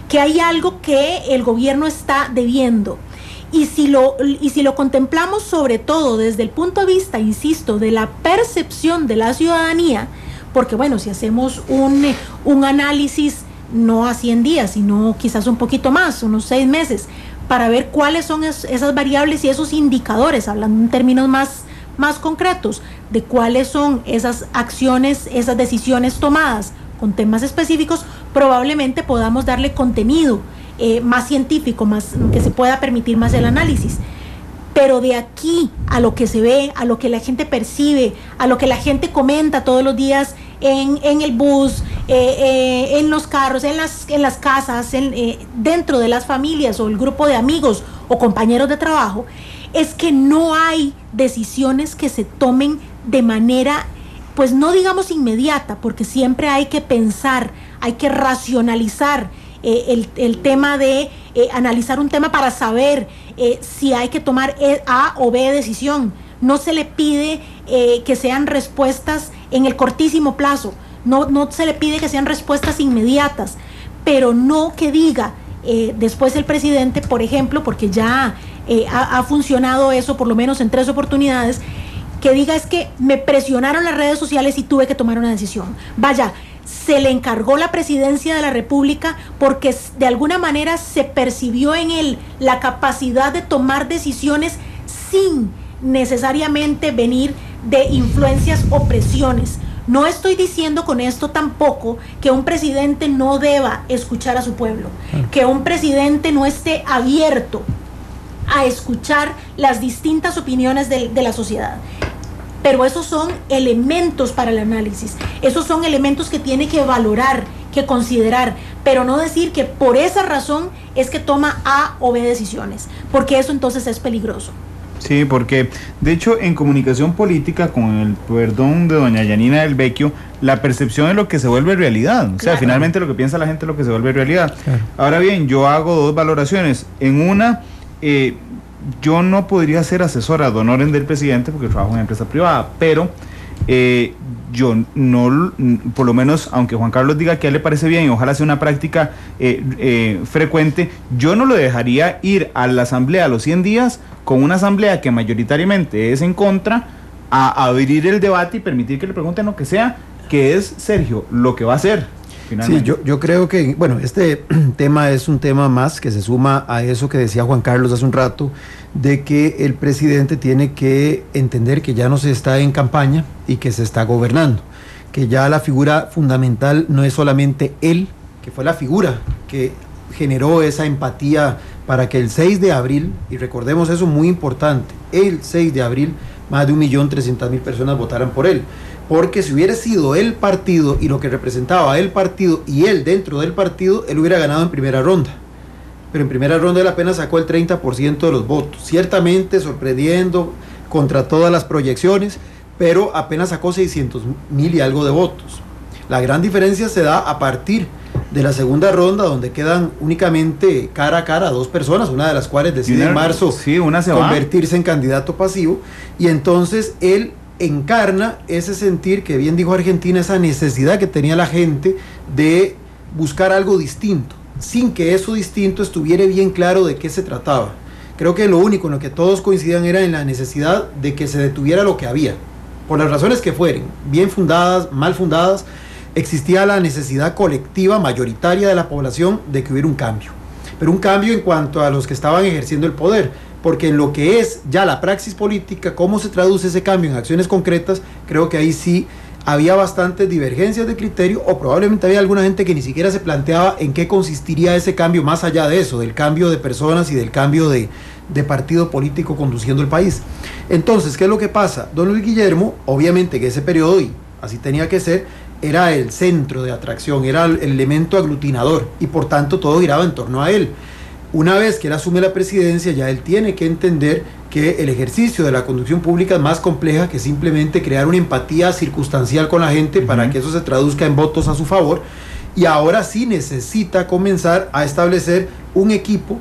que hay algo que el gobierno está debiendo. Y si lo contemplamos sobre todo desde el punto de vista, insisto, de la percepción de la ciudadanía, porque bueno, si hacemos un análisis no a 100 días, sino quizás un poquito más, unos 6 meses, para ver cuáles son esas variables y esos indicadores, hablando en términos más concretos, de cuáles son esas acciones, esas decisiones tomadas con temas específicos, probablemente podamos darle contenido más científico, más que se pueda permitir más el análisis. Pero de aquí a lo que se ve, a lo que la gente percibe, a lo que la gente comenta todos los días en el bus, en los carros, en las casas, dentro de las familias o el grupo de amigos o compañeros de trabajo, es que no hay decisiones que se tomen de manera, pues no digamos inmediata, porque siempre hay que pensar, hay que racionalizar el tema de analizar un tema para saber si hay que tomar A o B decisión. No se le pide que sean respuestas en el cortísimo plazo, no se le pide que sean respuestas inmediatas, pero no que diga después el presidente, por ejemplo, porque ya ha funcionado eso por lo menos en 3 oportunidades, que diga es que me presionaron las redes sociales y tuve que tomar una decisión. Vaya, se le encargó la presidencia de la República porque de alguna manera se percibió en él la capacidad de tomar decisiones sin necesariamente venir de influencias o presiones. No estoy diciendo con esto tampoco que un presidente no deba escuchar a su pueblo, que un presidente no esté abierto a escuchar las distintas opiniones de la sociedad. Pero esos son elementos para el análisis, esos son elementos que tiene que valorar, que considerar, pero no decir que por esa razón es que toma A o B decisiones, porque eso entonces es peligroso. Sí, porque de hecho en comunicación política, con el perdón de doña Yanina del Vecchio, la percepción es lo que se vuelve realidad. O sea, finalmente lo que piensa la gente es lo que se vuelve realidad. Claro. Ahora bien, yo hago dos valoraciones. En una, yo no podría ser asesora de honor del presidente porque trabajo en empresa privada, pero yo no, por lo menos, aunque Juan Carlos diga que a él le parece bien y ojalá sea una práctica frecuente, yo no lo dejaría ir a la asamblea a los 100 días con una asamblea que mayoritariamente es en contra, a abrir el debate y permitir que le pregunten lo que sea, que es, Sergio, lo que va a hacer. Finalmente. Sí, yo creo que, bueno, este tema es un tema más que se suma a eso que decía Juan Carlos hace un rato, de que el presidente tiene que entender que ya no se está en campaña y que se está gobernando, que ya la figura fundamental no es solamente él, que fue la figura que generó esa empatía para que el 6 de abril, y recordemos eso muy importante, el 6 de abril, más de 1.300.000 personas votaran por él. Porque si hubiera sido el partido y lo que representaba el partido y él dentro del partido, él hubiera ganado en primera ronda. Pero en primera ronda él apenas sacó el 30% de los votos. Ciertamente sorprendiendo contra todas las proyecciones, pero apenas sacó 600.000 y algo de votos. La gran diferencia se da a partir de la segunda ronda, donde quedan únicamente cara a cara dos personas, una de las cuales decide en marzo convertirse en candidato pasivo, y entonces él encarna ese sentir que bien dijo Argentina, esa necesidad que tenía la gente de buscar algo distinto, sin que eso distinto estuviera bien claro de qué se trataba. Creo que lo único en lo que todos coincidían era en la necesidad de que se detuviera lo que había, por las razones que fueren, bien fundadas, mal fundadas. Existía la necesidad colectiva mayoritaria de la población de que hubiera un cambio, pero un cambio en cuanto a los que estaban ejerciendo el poder, porque en lo que es ya la praxis política, cómo se traduce ese cambio en acciones concretas, creo que ahí sí había bastantes divergencias de criterio, o probablemente había alguna gente que ni siquiera se planteaba en qué consistiría ese cambio, más allá de eso, del cambio de personas y del cambio de partido político conduciendo el país. Entonces, ¿qué es lo que pasa? Don Luis Guillermo, obviamente que ese periodo, y así tenía que ser, era el centro de atracción, era el elemento aglutinador, y por tanto todo giraba en torno a él. Una vez que él asume la presidencia, ya él tiene que entender que el ejercicio de la conducción pública es más compleja que simplemente crear una empatía circunstancial con la gente para que eso se traduzca en votos a su favor, y ahora sí necesita comenzar a establecer un equipo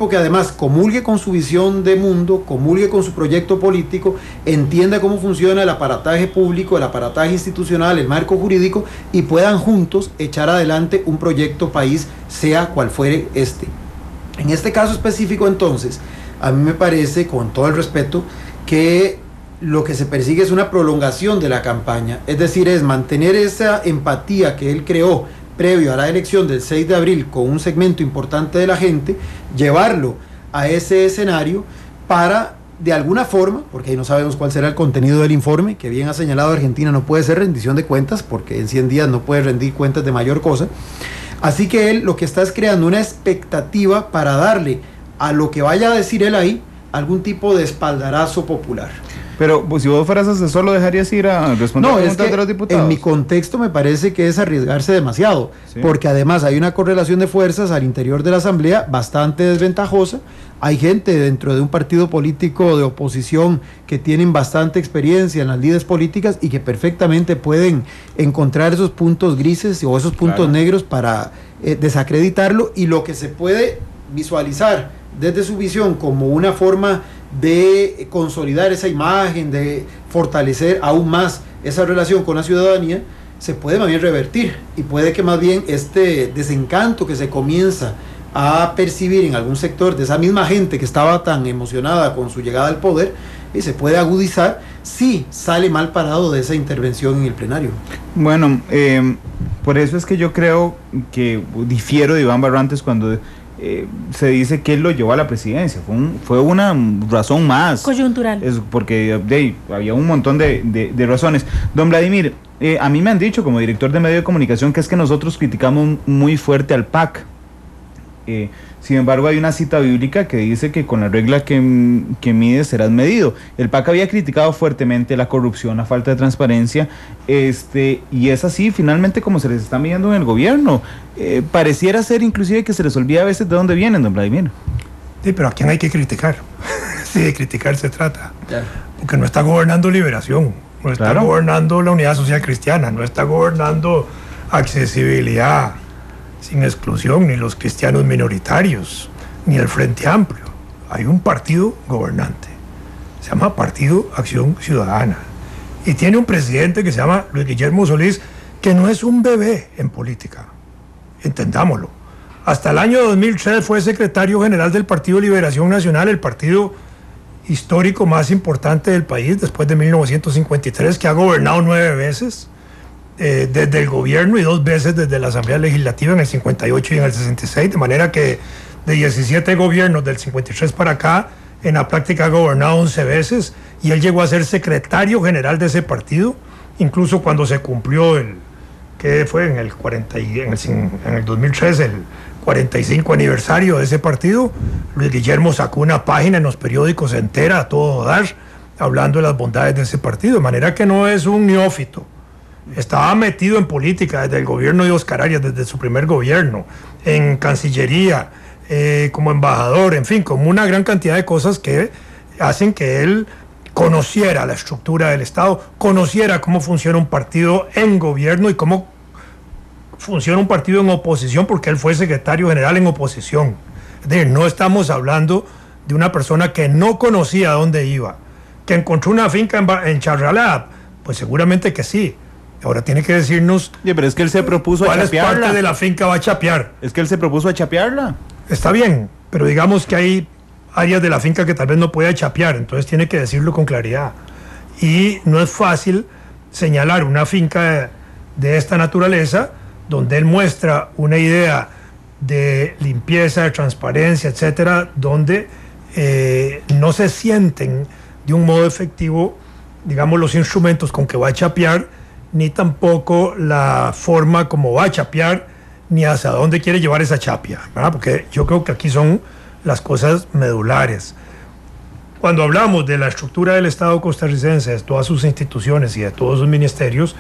que además comulgue con su visión de mundo, comulgue con su proyecto político, entienda cómo funciona el aparataje público, el aparataje institucional, el marco jurídico, y puedan juntos echar adelante un proyecto país, sea cual fuere este. En este caso específico, entonces, a mí me parece, con todo el respeto, que lo que se persigue es una prolongación de la campaña, es decir, es mantener esa empatía que él creó previo a la elección del 6 de abril con un segmento importante de la gente, llevarlo a ese escenario para, de alguna forma, porque ahí no sabemos cuál será el contenido del informe, que bien ha señalado Argentina, no puede ser rendición de cuentas, porque en 100 días no puede rendir cuentas de mayor cosa. Así que él lo que está es creando una expectativa para darle a lo que vaya a decir él ahí algún tipo de espaldarazo popular. Pero pues, si vos fueras asesor, ¿lo dejarías ir a responder preguntas de los diputados? En mi contexto me parece que es arriesgarse demasiado, sí, porque además hay una correlación de fuerzas al interior de la Asamblea bastante desventajosa. Hay gente dentro de un partido político de oposición que tienen bastante experiencia en las lides políticas y que perfectamente pueden encontrar esos puntos grises o esos puntos negros para desacreditarlo, y lo que se puede visualizar desde su visión como una forma de consolidar esa imagen, de fortalecer aún más esa relación con la ciudadanía, se puede más bien revertir, y puede que más bien este desencanto que se comienza a percibir en algún sector de esa misma gente que estaba tan emocionada con su llegada al poder, y se puede agudizar si sale mal parado de esa intervención en el plenario. Bueno, por eso es que yo creo que difiero de Iván Barrantes cuando se dice que él lo llevó a la presidencia. Fue una razón más coyuntural. Es porque había un montón de razones. Don Vladimir, a mí me han dicho como director de medio de comunicación que es que nosotros criticamos muy fuerte al PAC. Sin embargo, hay una cita bíblica que dice que con la regla que mides serás medido. El PAC había criticado fuertemente la corrupción, la falta de transparencia, y es así finalmente como se les está midiendo en el gobierno. Pareciera ser inclusive que se les olvida a veces de dónde vienen, don Vladimir. Sí, pero ¿a quién hay que criticar? Sí, de criticar se trata. Porque no está gobernando Liberación, no está gobernando la Unidad Social Cristiana, no está gobernando accesibilidad sin exclusión, ni los cristianos minoritarios, ni el Frente Amplio. Hay un partido gobernante, se llama Partido Acción Ciudadana, y tiene un presidente que se llama Luis Guillermo Solís, que no es un bebé en política, entendámoslo. Hasta el año 2003 fue secretario general del Partido Liberación Nacional, el partido histórico más importante del país después de 1953, que ha gobernado 9 veces, desde el gobierno y 2 veces desde la Asamblea Legislativa en el 58 y en el 66, de manera que de 17 gobiernos del 53 para acá, en la práctica ha gobernado 11 veces, y él llegó a ser secretario general de ese partido, incluso cuando se cumplió que fue en el 2003, el 45 aniversario de ese partido. Luis Guillermo sacó una página en los periódicos entera a todo dar, hablando de las bondades de ese partido, de manera que no es un neófito. Estaba metido en política desde el gobierno de Oscar Arias, desde su primer gobierno, en Cancillería, como embajador, en fin, como una gran cantidad de cosas que hacen que él conociera la estructura del Estado, conociera cómo funciona un partido en gobierno y cómo funciona un partido en oposición, porque él fue secretario general en oposición. Es decir, no estamos hablando de una persona que no conocía a dónde iba, que encontró una finca en Charralá, pues seguramente que sí. Ahora tiene que decirnos... Sí, pero es que él se propuso a chapearla. ¿Cuál parte de la finca va a chapear? Es que él se propuso a chapearla. Está bien, pero digamos que hay áreas de la finca que tal vez no pueda chapear, entonces tiene que decirlo con claridad. Y no es fácil señalar una finca de esta naturaleza, donde él muestra una idea de limpieza, de transparencia, etcétera, donde no se sienten de un modo efectivo, digamos, los instrumentos con que va a chapear, ni tampoco la forma como va a chapear, ni hacia dónde quiere llevar esa chapia, ¿verdad? Porque yo creo que aquí son las cosas medulares. Cuando hablamos de la estructura del Estado costarricense, de todas sus instituciones y de todos sus ministerios,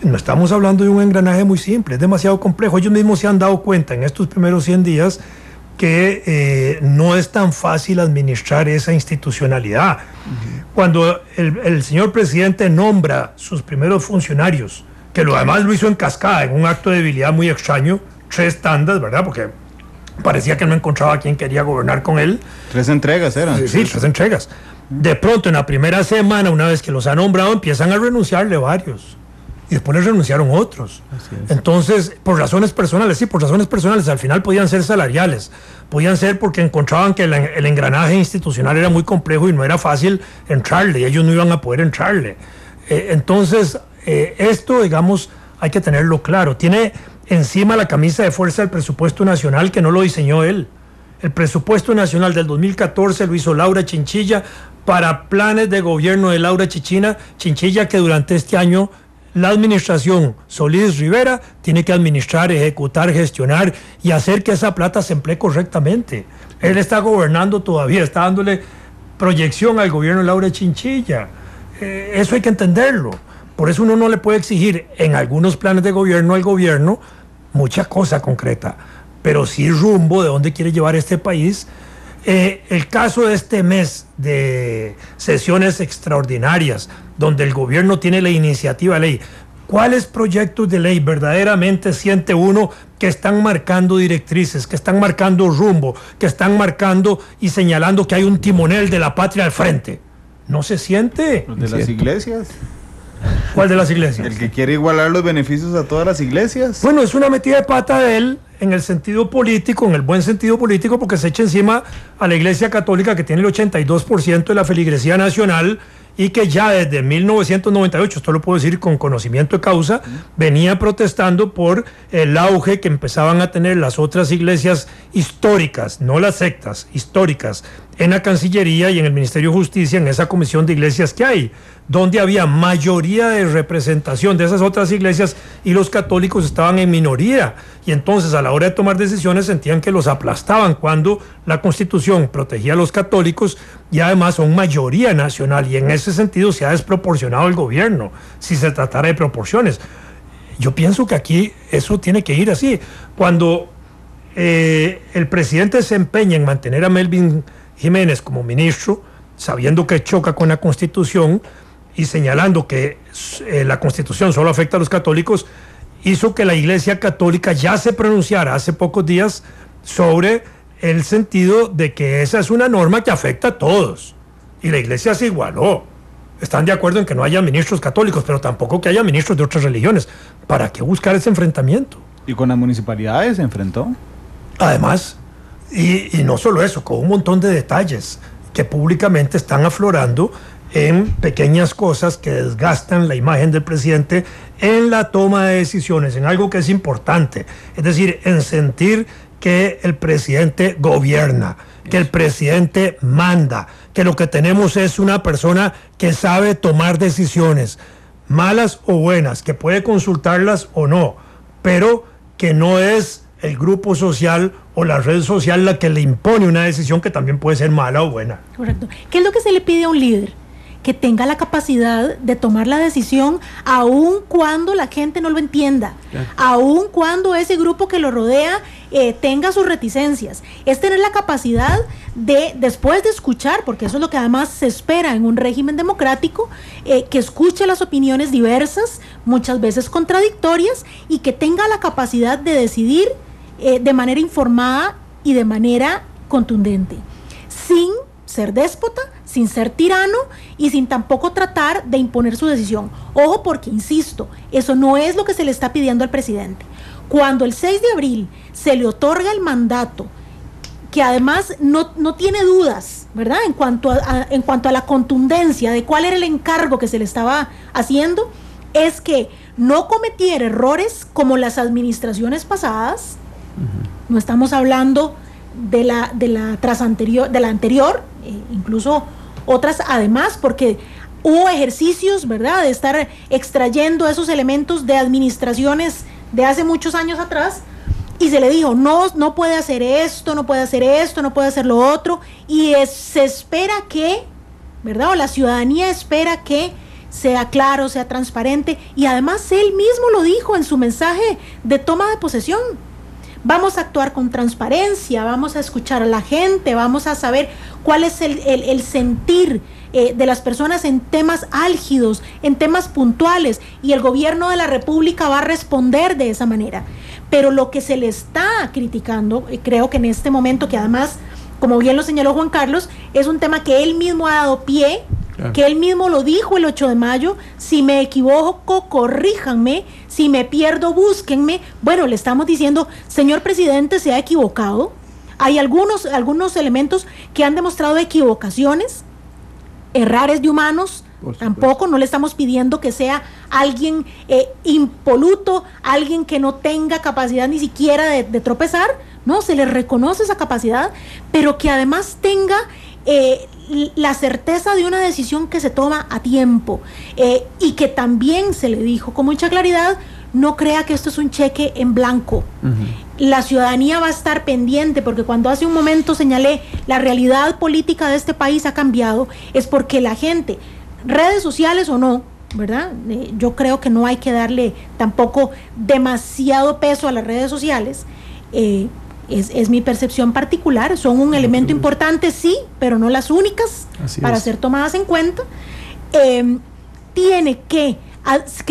no estamos hablando de un engranaje muy simple, es demasiado complejo. Ellos mismos se han dado cuenta en estos primeros 100 días que no es tan fácil administrar esa institucionalidad. Cuando el señor presidente nombra sus primeros funcionarios, que además lo hizo en cascada, en un acto de debilidad muy extraño, 3 tandas, ¿verdad? Porque parecía que no encontraba a quien quería gobernar con él. 3 entregas eran. Sí, 3 entregas. De pronto, en la primera semana, una vez que los ha nombrado, empiezan a renunciarle varios. Y después les renunciaron otros. Entonces, por razones personales, al final podían ser salariales, podían ser porque encontraban que el engranaje institucional era muy complejo y no era fácil entrarle, y ellos no iban a poder entrarle. Entonces, esto, digamos, hay que tenerlo claro. Tiene encima la camisa de fuerza del presupuesto nacional, que no lo diseñó él. El presupuesto nacional del 2014 lo hizo Laura Chinchilla para planes de gobierno de Laura Chinchilla, que durante este año la administración Solís Rivera tiene que administrar, ejecutar, gestionar y hacer que esa plata se emplee correctamente. Él está gobernando todavía, está dándole proyección al gobierno de Laura Chinchilla. Eso hay que entenderlo. Por eso uno no le puede exigir en algunos planes de gobierno al gobierno mucha cosa concreta, pero sí rumbo de dónde quiere llevar este país. El caso de este mes de sesiones extraordinarias, donde el gobierno tiene la iniciativa de ley, ¿cuáles proyectos de ley verdaderamente siente uno que están marcando directrices, que están marcando rumbo, que están marcando y señalando que hay un timonel de la patria al frente? No se siente. Los de las iglesias. ¿Cuál de las iglesias? El que quiere igualar los beneficios a todas las iglesias. Bueno, es una metida de pata de él en el sentido político, en el buen sentido político, porque se echa encima a la Iglesia Católica, que tiene el 82% de la feligresía nacional y que ya desde 1998, esto lo puedo decir con conocimiento de causa, venía protestando por el auge que empezaban a tener las otras iglesias históricas, no las sectas, históricas, en la Cancillería y en el Ministerio de Justicia, en esa comisión de iglesias que hay, donde había mayoría de representación de esas otras iglesias y los católicos estaban en minoría. Y entonces a la hora de tomar decisiones sentían que los aplastaban cuando la Constitución protegía a los católicos y además son mayoría nacional. Y en ese sentido se ha desproporcionado el gobierno, si se tratara de proporciones. Yo pienso que aquí eso tiene que ir así. Cuando el presidente se empeña en mantener a Melvin Jiménez como ministro, sabiendo que choca con la Constitución y señalando que la Constitución solo afecta a los católicos, hizo que la Iglesia Católica ya se pronunciara hace pocos días sobre el sentido de que esa es una norma que afecta a todos. Y la Iglesia se igualó. Están de acuerdo en que no haya ministros católicos, pero tampoco que haya ministros de otras religiones. ¿Para qué buscar ese enfrentamiento? Y con las municipalidades se enfrentó. Además, y no solo eso, con un montón de detalles que públicamente están aflorando en pequeñas cosas que desgastan la imagen del presidente en la toma de decisiones, en algo que es importante, es decir, en sentir que el presidente gobierna, que el presidente manda, que lo que tenemos es una persona que sabe tomar decisiones, malas o buenas, que puede consultarlas o no, pero que no es el grupo social o la red social la que le impone una decisión que también puede ser mala o buena. Correcto. ¿Qué es lo que se le pide a un líder? Que tenga la capacidad de tomar la decisión aun cuando la gente no lo entienda, aun cuando ese grupo que lo rodea tenga sus reticencias. Es tener la capacidad de, después de escuchar, porque eso es lo que además se espera en un régimen democrático, que escuche las opiniones diversas, muchas veces contradictorias, y que tenga la capacidad de decidir de manera informada y de manera contundente, sin ser déspota, sin ser tirano y sin tampoco tratar de imponer su decisión. Ojo, porque insisto, eso no es lo que se le está pidiendo al presidente. Cuando el 6 de abril se le otorga el mandato, que además no tiene dudas, ¿verdad?, en cuanto a la contundencia de cuál era el encargo que se le estaba haciendo, es que no cometiera errores como las administraciones pasadas. No estamos hablando de la anterior, incluso otras además, porque hubo ejercicios, ¿verdad?, de estar extrayendo esos elementos de administraciones de hace muchos años atrás, y se le dijo, no puede hacer esto, no puede hacer esto, no puede hacer lo otro, y se espera que, ¿verdad?, o la ciudadanía espera que sea claro, sea transparente, y además él mismo lo dijo en su mensaje de toma de posesión. Vamos a actuar con transparencia, vamos a escuchar a la gente, vamos a saber cuál es el sentir de las personas en temas álgidos, en temas puntuales, y el gobierno de la República va a responder de esa manera. Pero lo que se le está criticando, creo que en este momento, que además, como bien lo señaló Juan Carlos, es un tema que él mismo ha dado pie, que él mismo lo dijo el 8 de mayo, si me equivoco, corríjanme, si me pierdo, búsquenme. Bueno, le estamos diciendo, señor presidente, se ha equivocado. Hay algunos elementos que han demostrado equivocaciones, errores de humanos. Tampoco no le estamos pidiendo que sea alguien impoluto, alguien que no tenga capacidad ni siquiera de tropezar. No, se le reconoce esa capacidad, pero que además tenga la certeza de una decisión que se toma a tiempo, y que también se le dijo con mucha claridad, no crea que esto es un cheque en blanco. La ciudadanía va a estar pendiente, porque cuando hace un momento señalé la realidad política de este país ha cambiado, es porque la gente, redes sociales o no, ¿verdad? Yo creo que no hay que darle tampoco demasiado peso a las redes sociales. Es mi percepción particular, son un elemento importante, sí, pero no las únicas para ser tomadas en cuenta. Tiene que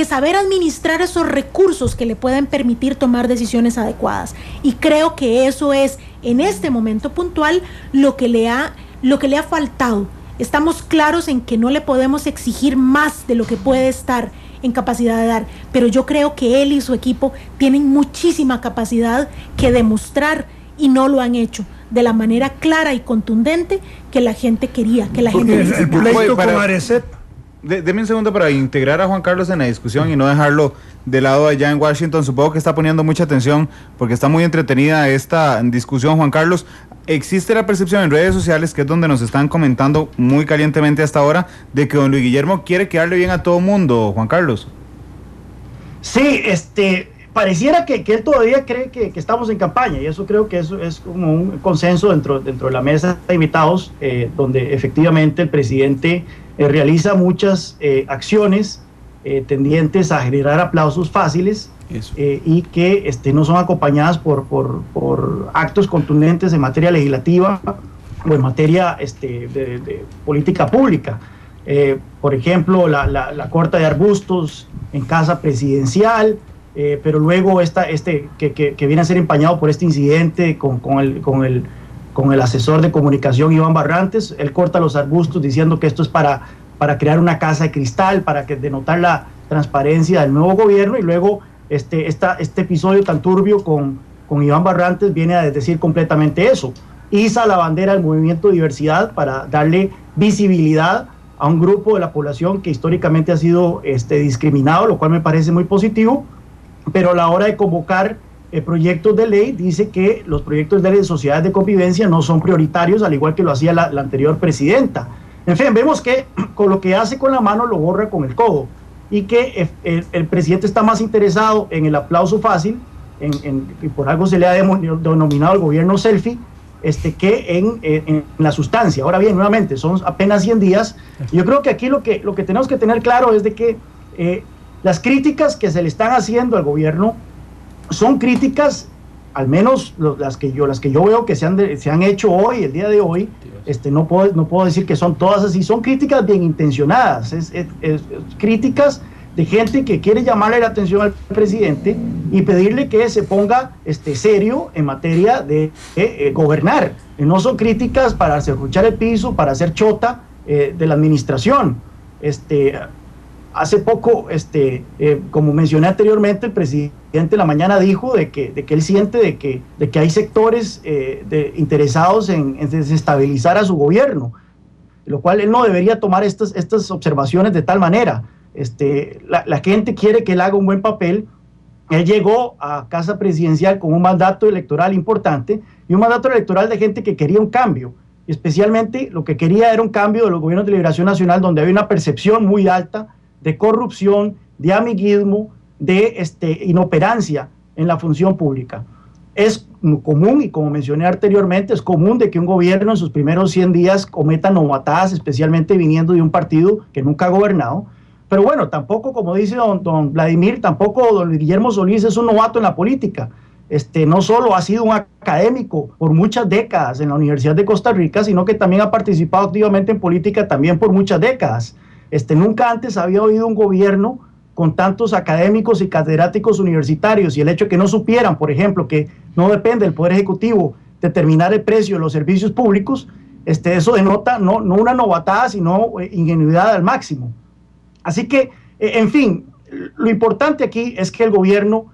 saber administrar esos recursos que le pueden permitir tomar decisiones adecuadas, y creo que eso es en este momento puntual lo que le ha faltado Estamos claros en que no le podemos exigir más de lo que puede estar en capacidad de dar, pero yo creo que él y su equipo tienen muchísima capacidad que demostrar y no lo han hecho de la manera clara y contundente que la gente quería, que la gente necesitaba. El pleito con Arecet. Deme un segundo para integrar a Juan Carlos en la discusión y no dejarlo de lado allá en Washington. Supongo que está poniendo mucha atención porque está muy entretenida esta discusión, Juan Carlos. Existe la percepción en redes sociales, que es donde nos están comentando muy calientemente hasta ahora, de que don Luis Guillermo quiere quedarle bien a todo mundo, Juan Carlos. Sí, pareciera que él todavía cree que estamos en campaña, y eso creo que eso es como un consenso dentro de la mesa de invitados, donde efectivamente el presidente realiza muchas acciones tendientes a generar aplausos fáciles y que no son acompañadas por actos contundentes en materia legislativa o en materia de política pública. Por ejemplo, la corta de arbustos en casa presidencial, pero luego que viene a ser empañado por este incidente con el asesor de comunicación Iván Barrantes. Él corta los arbustos diciendo que esto es para crear una casa de cristal, para denotar la transparencia del nuevo gobierno, y luego este episodio tan turbio con Iván Barrantes viene a decir completamente eso. Iza la bandera del movimiento Diversidad para darle visibilidad a un grupo de la población que históricamente ha sido discriminado, lo cual me parece muy positivo, pero a la hora de convocar proyectos de ley dice que los proyectos de ley de sociedades de convivencia no son prioritarios, al igual que lo hacía la anterior presidenta. En fin, vemos que con lo que hace con la mano lo borra con el codo, y que el presidente está más interesado en el aplauso fácil, y por algo se le ha denominado el gobierno selfie, que en la sustancia. Ahora bien, nuevamente, son apenas 100 días. Yo creo que aquí lo que tenemos que tener claro es de que las críticas que se le están haciendo al gobierno son críticas, al menos las que yo veo que se han hecho hoy, el día de hoy. No puedo decir que son todas así, son críticas bien intencionadas, es críticas de gente que quiere llamarle la atención al presidente y pedirle que se ponga serio en materia de gobernar. No son críticas para cerruchar el piso, para hacer chota de la administración. Hace poco, como mencioné anteriormente, el presidente en la mañana dijo de que él siente de que hay sectores interesados en desestabilizar a su gobierno, lo cual él no debería tomar estas observaciones de tal manera. La gente quiere que él haga un buen papel. Él llegó a casa presidencial con un mandato electoral importante, y un mandato electoral de gente que quería un cambio. Especialmente lo que quería era un cambio de los gobiernos de liberación nacional, donde había una percepción muy alta de corrupción, de amiguismo, de inoperancia en la función pública. Es común, y como mencioné anteriormente, es común de que un gobierno en sus primeros 100 días cometa novatadas, especialmente viniendo de un partido que nunca ha gobernado. Pero bueno, tampoco, como dice don Vladimir, tampoco don Guillermo Solís es un novato en la política. No solo ha sido un académico por muchas décadas en la Universidad de Costa Rica, sino que también ha participado activamente en política también por muchas décadas. Nunca antes había habido un gobierno con tantos académicos y catedráticos universitarios, y el hecho de que no supieran, por ejemplo, que no depende del Poder Ejecutivo determinar el precio de los servicios públicos, eso denota no una novatada, sino ingenuidad al máximo. Así que, en fin, lo importante aquí es que el gobierno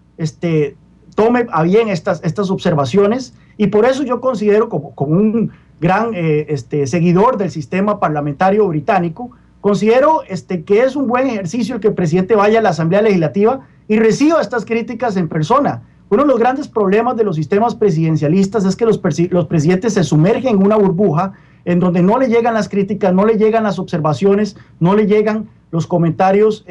tome a bien estas observaciones, y por eso yo considero, como un gran seguidor del sistema parlamentario británico, considero que es un buen ejercicio el que el presidente vaya a la Asamblea Legislativa y reciba estas críticas en persona. Uno de los grandes problemas de los sistemas presidencialistas es que los presidentes se sumergen en una burbuja en donde no le llegan las críticas, no le llegan las observaciones, no le llegan los comentarios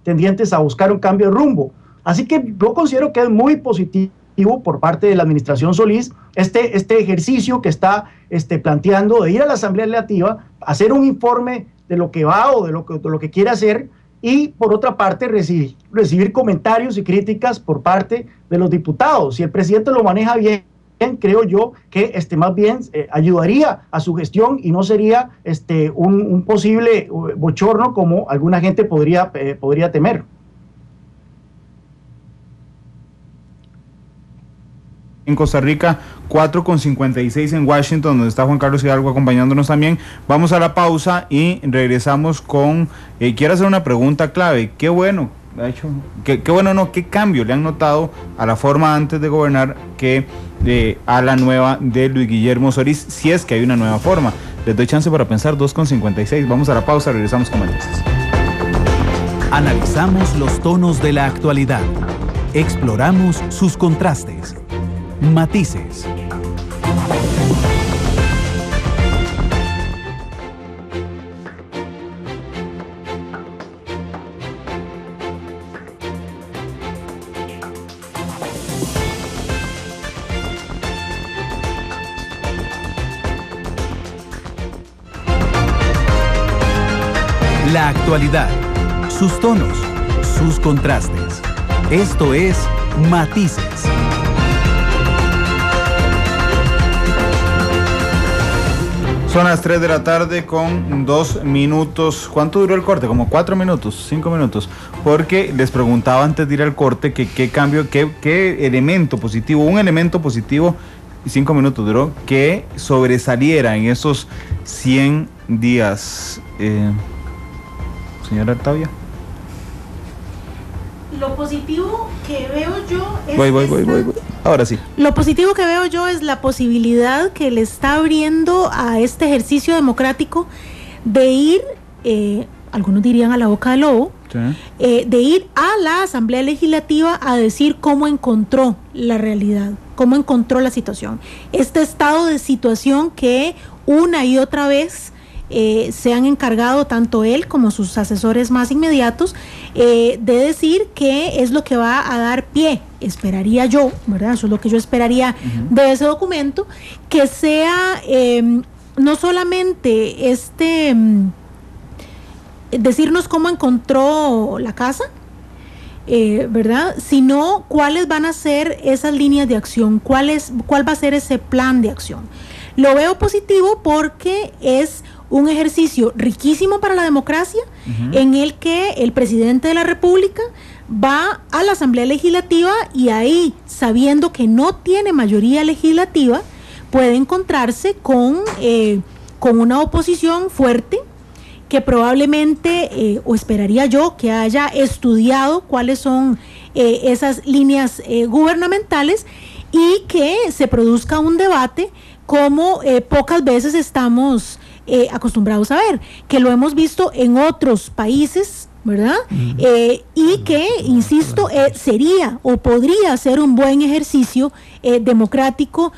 tendientes a buscar un cambio de rumbo. Así que yo considero que es muy positivo por parte de la administración Solís este ejercicio que está planteando de ir a la Asamblea Legislativa, hacer un informe de lo que va o de lo que quiere hacer, y por otra parte recibir comentarios y críticas por parte de los diputados. Si el presidente lo maneja bien, creo yo que más bien ayudaría a su gestión y no sería un posible bochorno como alguna gente podría temer. en Costa Rica, 4:56 en Washington, donde está Juan Carlos Hidalgo acompañándonos también. Vamos a la pausa y regresamos con... quiero hacer una pregunta clave. Qué bueno, de hecho, qué bueno no, qué cambio le han notado a la forma antes de gobernar que a la nueva de Luis Guillermo Solís, si es que hay una nueva forma. Les doy chance para pensar. 2:56. Vamos a la pausa, regresamos con Matices. Analizamos los tonos de la actualidad. Exploramos sus contrastes. Matices. La actualidad, sus tonos, sus contrastes. Esto es Matices. Son las 3 de la tarde con 2 minutos. ¿Cuánto duró el corte? Como 4 minutos, 5 minutos. Porque les preguntaba antes de ir al corte que qué cambio, qué elemento positivo, un elemento positivo, y 5 minutos duró, que sobresaliera en esos 100 días. Señora Artavia. Lo positivo que veo yo es... Voy. Ahora sí. Lo positivo que veo yo es la posibilidad que le está abriendo a este ejercicio democrático de ir, algunos dirían a la boca del lobo, sí, de ir a la Asamblea Legislativa a decir cómo encontró la realidad, cómo encontró la situación. Este estado de situación que una y otra vez se han encargado tanto él como sus asesores más inmediatos de decir qué es lo que va a dar pie, esperaría yo, ¿verdad? Eso es lo que yo esperaría de ese documento, que sea no solamente decirnos cómo encontró la casa, ¿verdad? Sino cuáles van a ser esas líneas de acción, cuál va a ser ese plan de acción. Lo veo positivo porque es un ejercicio riquísimo para la democracia, en el que el presidente de la República va a la Asamblea Legislativa y ahí, sabiendo que no tiene mayoría legislativa, puede encontrarse con una oposición fuerte que probablemente, o esperaría yo, que haya estudiado cuáles son esas líneas gubernamentales y que se produzca un debate como pocas veces estamos acostumbrados a ver, que lo hemos visto en otros países, ¿verdad? Y que, insisto, sería o podría ser un buen ejercicio democrático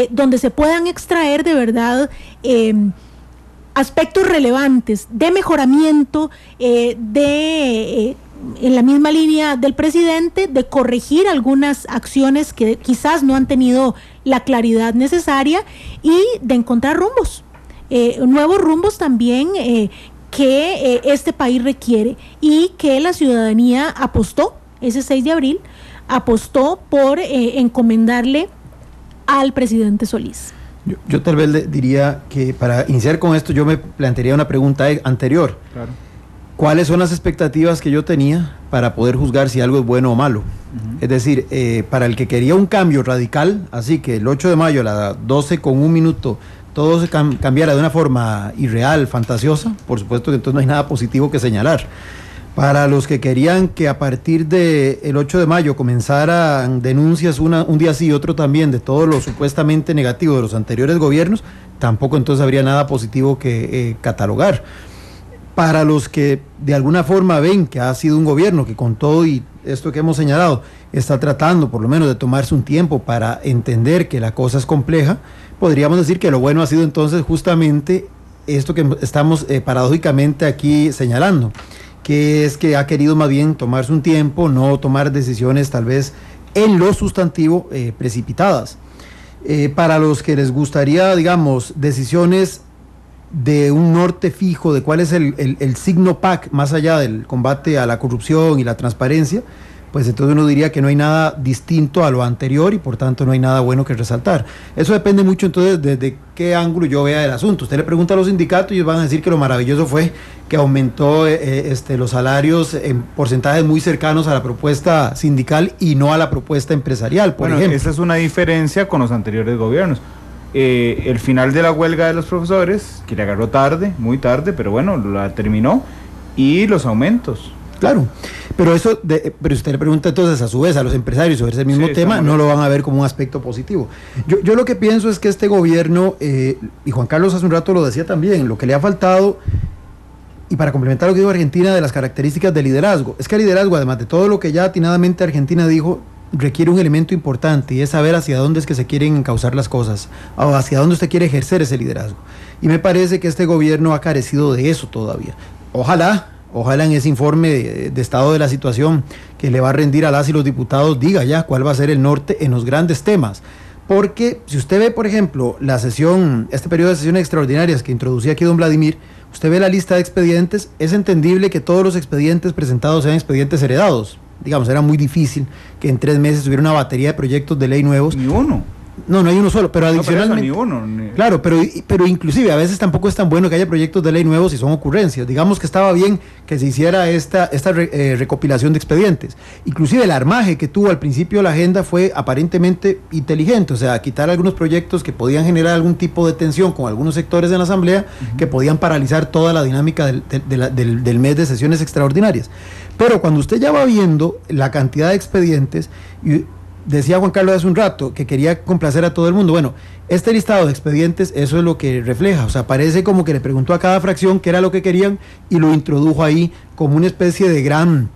donde se puedan extraer de verdad aspectos relevantes de mejoramiento, en la misma línea del presidente, de corregir algunas acciones que quizás no han tenido la claridad necesaria y de encontrar rumbos. Nuevos rumbos también que este país requiere y que la ciudadanía apostó, ese 6 de abril, apostó por encomendarle al presidente Solís. Yo tal vez le diría que para iniciar con esto yo me plantearía una pregunta anterior. Claro. ¿Cuáles son las expectativas que yo tenía para poder juzgar si algo es bueno o malo? Es decir, para el que quería un cambio radical, así que el 8 de mayo a las 12:01 todo se cambiara de una forma irreal, fantasiosa, por supuesto que entonces no hay nada positivo que señalar. Para los que querían que a partir del 8 de mayo comenzaran denuncias un día sí y otro también de todo lo supuestamente negativo de los anteriores gobiernos, tampoco entonces habría nada positivo que catalogar. Para los que de alguna forma ven que ha sido un gobierno que con todo y esto que hemos señalado está tratando por lo menos de tomarse un tiempo para entender que la cosa es compleja, podríamos decir que lo bueno ha sido entonces justamente esto que estamos paradójicamente aquí señalando, que es que ha querido más bien tomarse un tiempo, no tomar decisiones tal vez en lo sustantivo precipitadas. Para los que les gustaría, digamos, decisiones de un norte fijo, de cuál es el signo PAC más allá del combate a la corrupción y la transparencia, pues entonces uno diría que no hay nada distinto a lo anterior y por tanto no hay nada bueno que resaltar. Eso depende mucho entonces desde qué ángulo yo vea el asunto. Usted le pregunta a los sindicatos y ellos van a decir que lo maravilloso fue que aumentó los salarios en porcentajes muy cercanos a la propuesta sindical y no a la propuesta empresarial, por ejemplo. Esa es una diferencia con los anteriores gobiernos. El final de la huelga de los profesores, que le agarró tarde, muy tarde, pero bueno, la terminó, y los aumentos. Claro, pero pero usted le pregunta entonces a su vez a los empresarios sobre ese mismo tema, no lo van a ver como un aspecto positivo. Yo lo que pienso es que este gobierno, y Juan Carlos hace un rato lo decía también, lo que le ha faltado, y para complementar lo que dijo Argentina de las características del liderazgo, es que el liderazgo, además de todo lo que ya atinadamente Argentina dijo, requiere un elemento importante y es saber hacia dónde es que se quieren encauzar las cosas, o hacia dónde usted quiere ejercer ese liderazgo. Y me parece que este gobierno ha carecido de eso todavía. Ojalá en ese informe de estado de la situación que le va a rendir a las y los diputados diga ya cuál va a ser el norte en los grandes temas. Porque si usted ve, por ejemplo, este periodo de sesiones extraordinarias que introducía aquí don Vladimir, usted ve la lista de expedientes, es entendible que todos los expedientes presentados sean expedientes heredados. Digamos, era muy difícil que en 3 meses hubiera una batería de proyectos de ley nuevos. Ni uno. No hay uno solo, pero adicionalmente... No, pero ni uno. Claro, pero inclusive a veces tampoco es tan bueno que haya proyectos de ley nuevos si son ocurrencias. Digamos que estaba bien que se hiciera esta recopilación de expedientes. Inclusive el armaje que tuvo al principio la agenda fue aparentemente inteligente, o sea, quitar algunos proyectos que podían generar algún tipo de tensión con algunos sectores en la Asamblea, que podían paralizar toda la dinámica del mes de sesiones extraordinarias. Pero cuando usted ya va viendo la cantidad de expedientes... Decía Juan Carlos hace un rato que quería complacer a todo el mundo. Bueno, este listado de expedientes, eso es lo que refleja. O sea, parece como que le preguntó a cada fracción qué era lo que querían y lo introdujo ahí como una especie de gran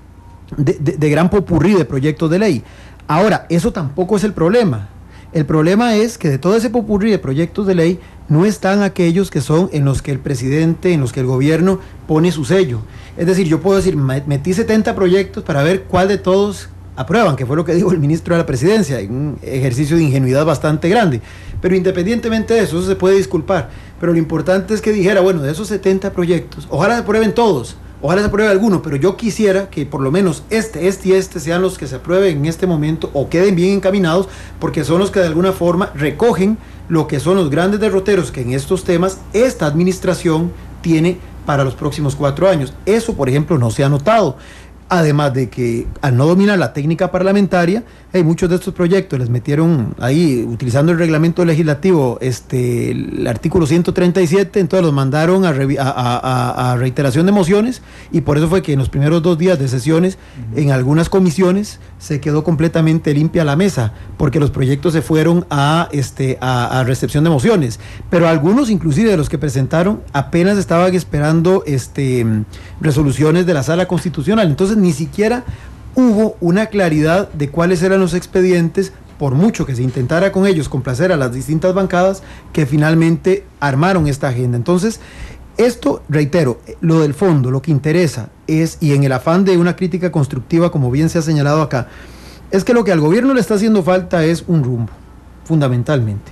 popurrí de proyectos de ley. Ahora, eso tampoco es el problema. El problema es que de todo ese popurrí de proyectos de ley no están aquellos que son en los que el presidente, en los que el gobierno pone su sello. Es decir, yo puedo decir, metí 70 proyectos para ver cuál de todos aprueban, que fue lo que dijo el ministro de la Presidencia, en un ejercicio de ingenuidad bastante grande. Pero independientemente de eso se puede disculpar. Pero lo importante es que dijera, bueno, de esos 70 proyectos, ojalá se aprueben todos, ojalá se apruebe alguno, pero yo quisiera que por lo menos este sean los que se aprueben en este momento o queden bien encaminados, porque son los que de alguna forma recogen lo que son los grandes derroteros que en estos temas esta administración tiene para los próximos 4 años. Eso, por ejemplo, no se ha notado. Además de que al no dominar la técnica parlamentaria, muchos de estos proyectos les metieron ahí, utilizando el reglamento legislativo, el artículo 137, entonces los mandaron a reiteración de mociones, y por eso fue que en los primeros 2 días de sesiones, en algunas comisiones, se quedó completamente limpia la mesa, porque los proyectos se fueron a recepción de mociones. Pero algunos, inclusive de los que presentaron, apenas estaban esperando resoluciones de la Sala Constitucional. Entonces ni siquiera hubo una claridad de cuáles eran los expedientes, por mucho que se intentara con ellos complacer a las distintas bancadas que finalmente armaron esta agenda. Entonces, esto, reitero, lo del fondo, lo que interesa es, y en el afán de una crítica constructiva, como bien se ha señalado acá, es que lo que al gobierno le está haciendo falta es un rumbo, fundamentalmente.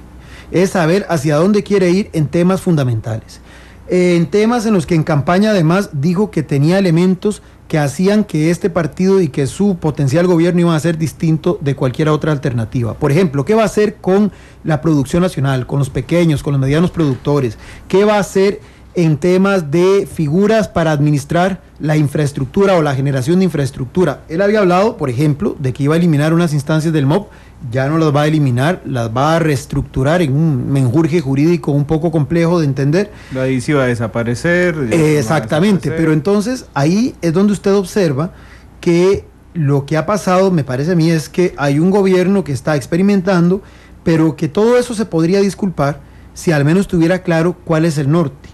Es saber hacia dónde quiere ir en temas fundamentales. En temas en los que en campaña además dijo que tenía elementos que hacían que este partido y que su potencial gobierno iban a ser distinto de cualquier otra alternativa. Por ejemplo, ¿qué va a hacer con la producción nacional, con los pequeños, con los medianos productores? ¿Qué va a hacer en temas de figuras para administrar la infraestructura o la generación de infraestructura? Él había hablado, por ejemplo, de que iba a eliminar unas instancias del MOP. Ya no las va a eliminar, las va a reestructurar en un menjurje jurídico un poco complejo de entender. Ahí sí va a desaparecer. Exactamente, pero entonces ahí es donde usted observa que lo que ha pasado, me parece a mí, es que hay un gobierno que está experimentando, pero que todo eso se podría disculpar si al menos tuviera claro cuál es el norte.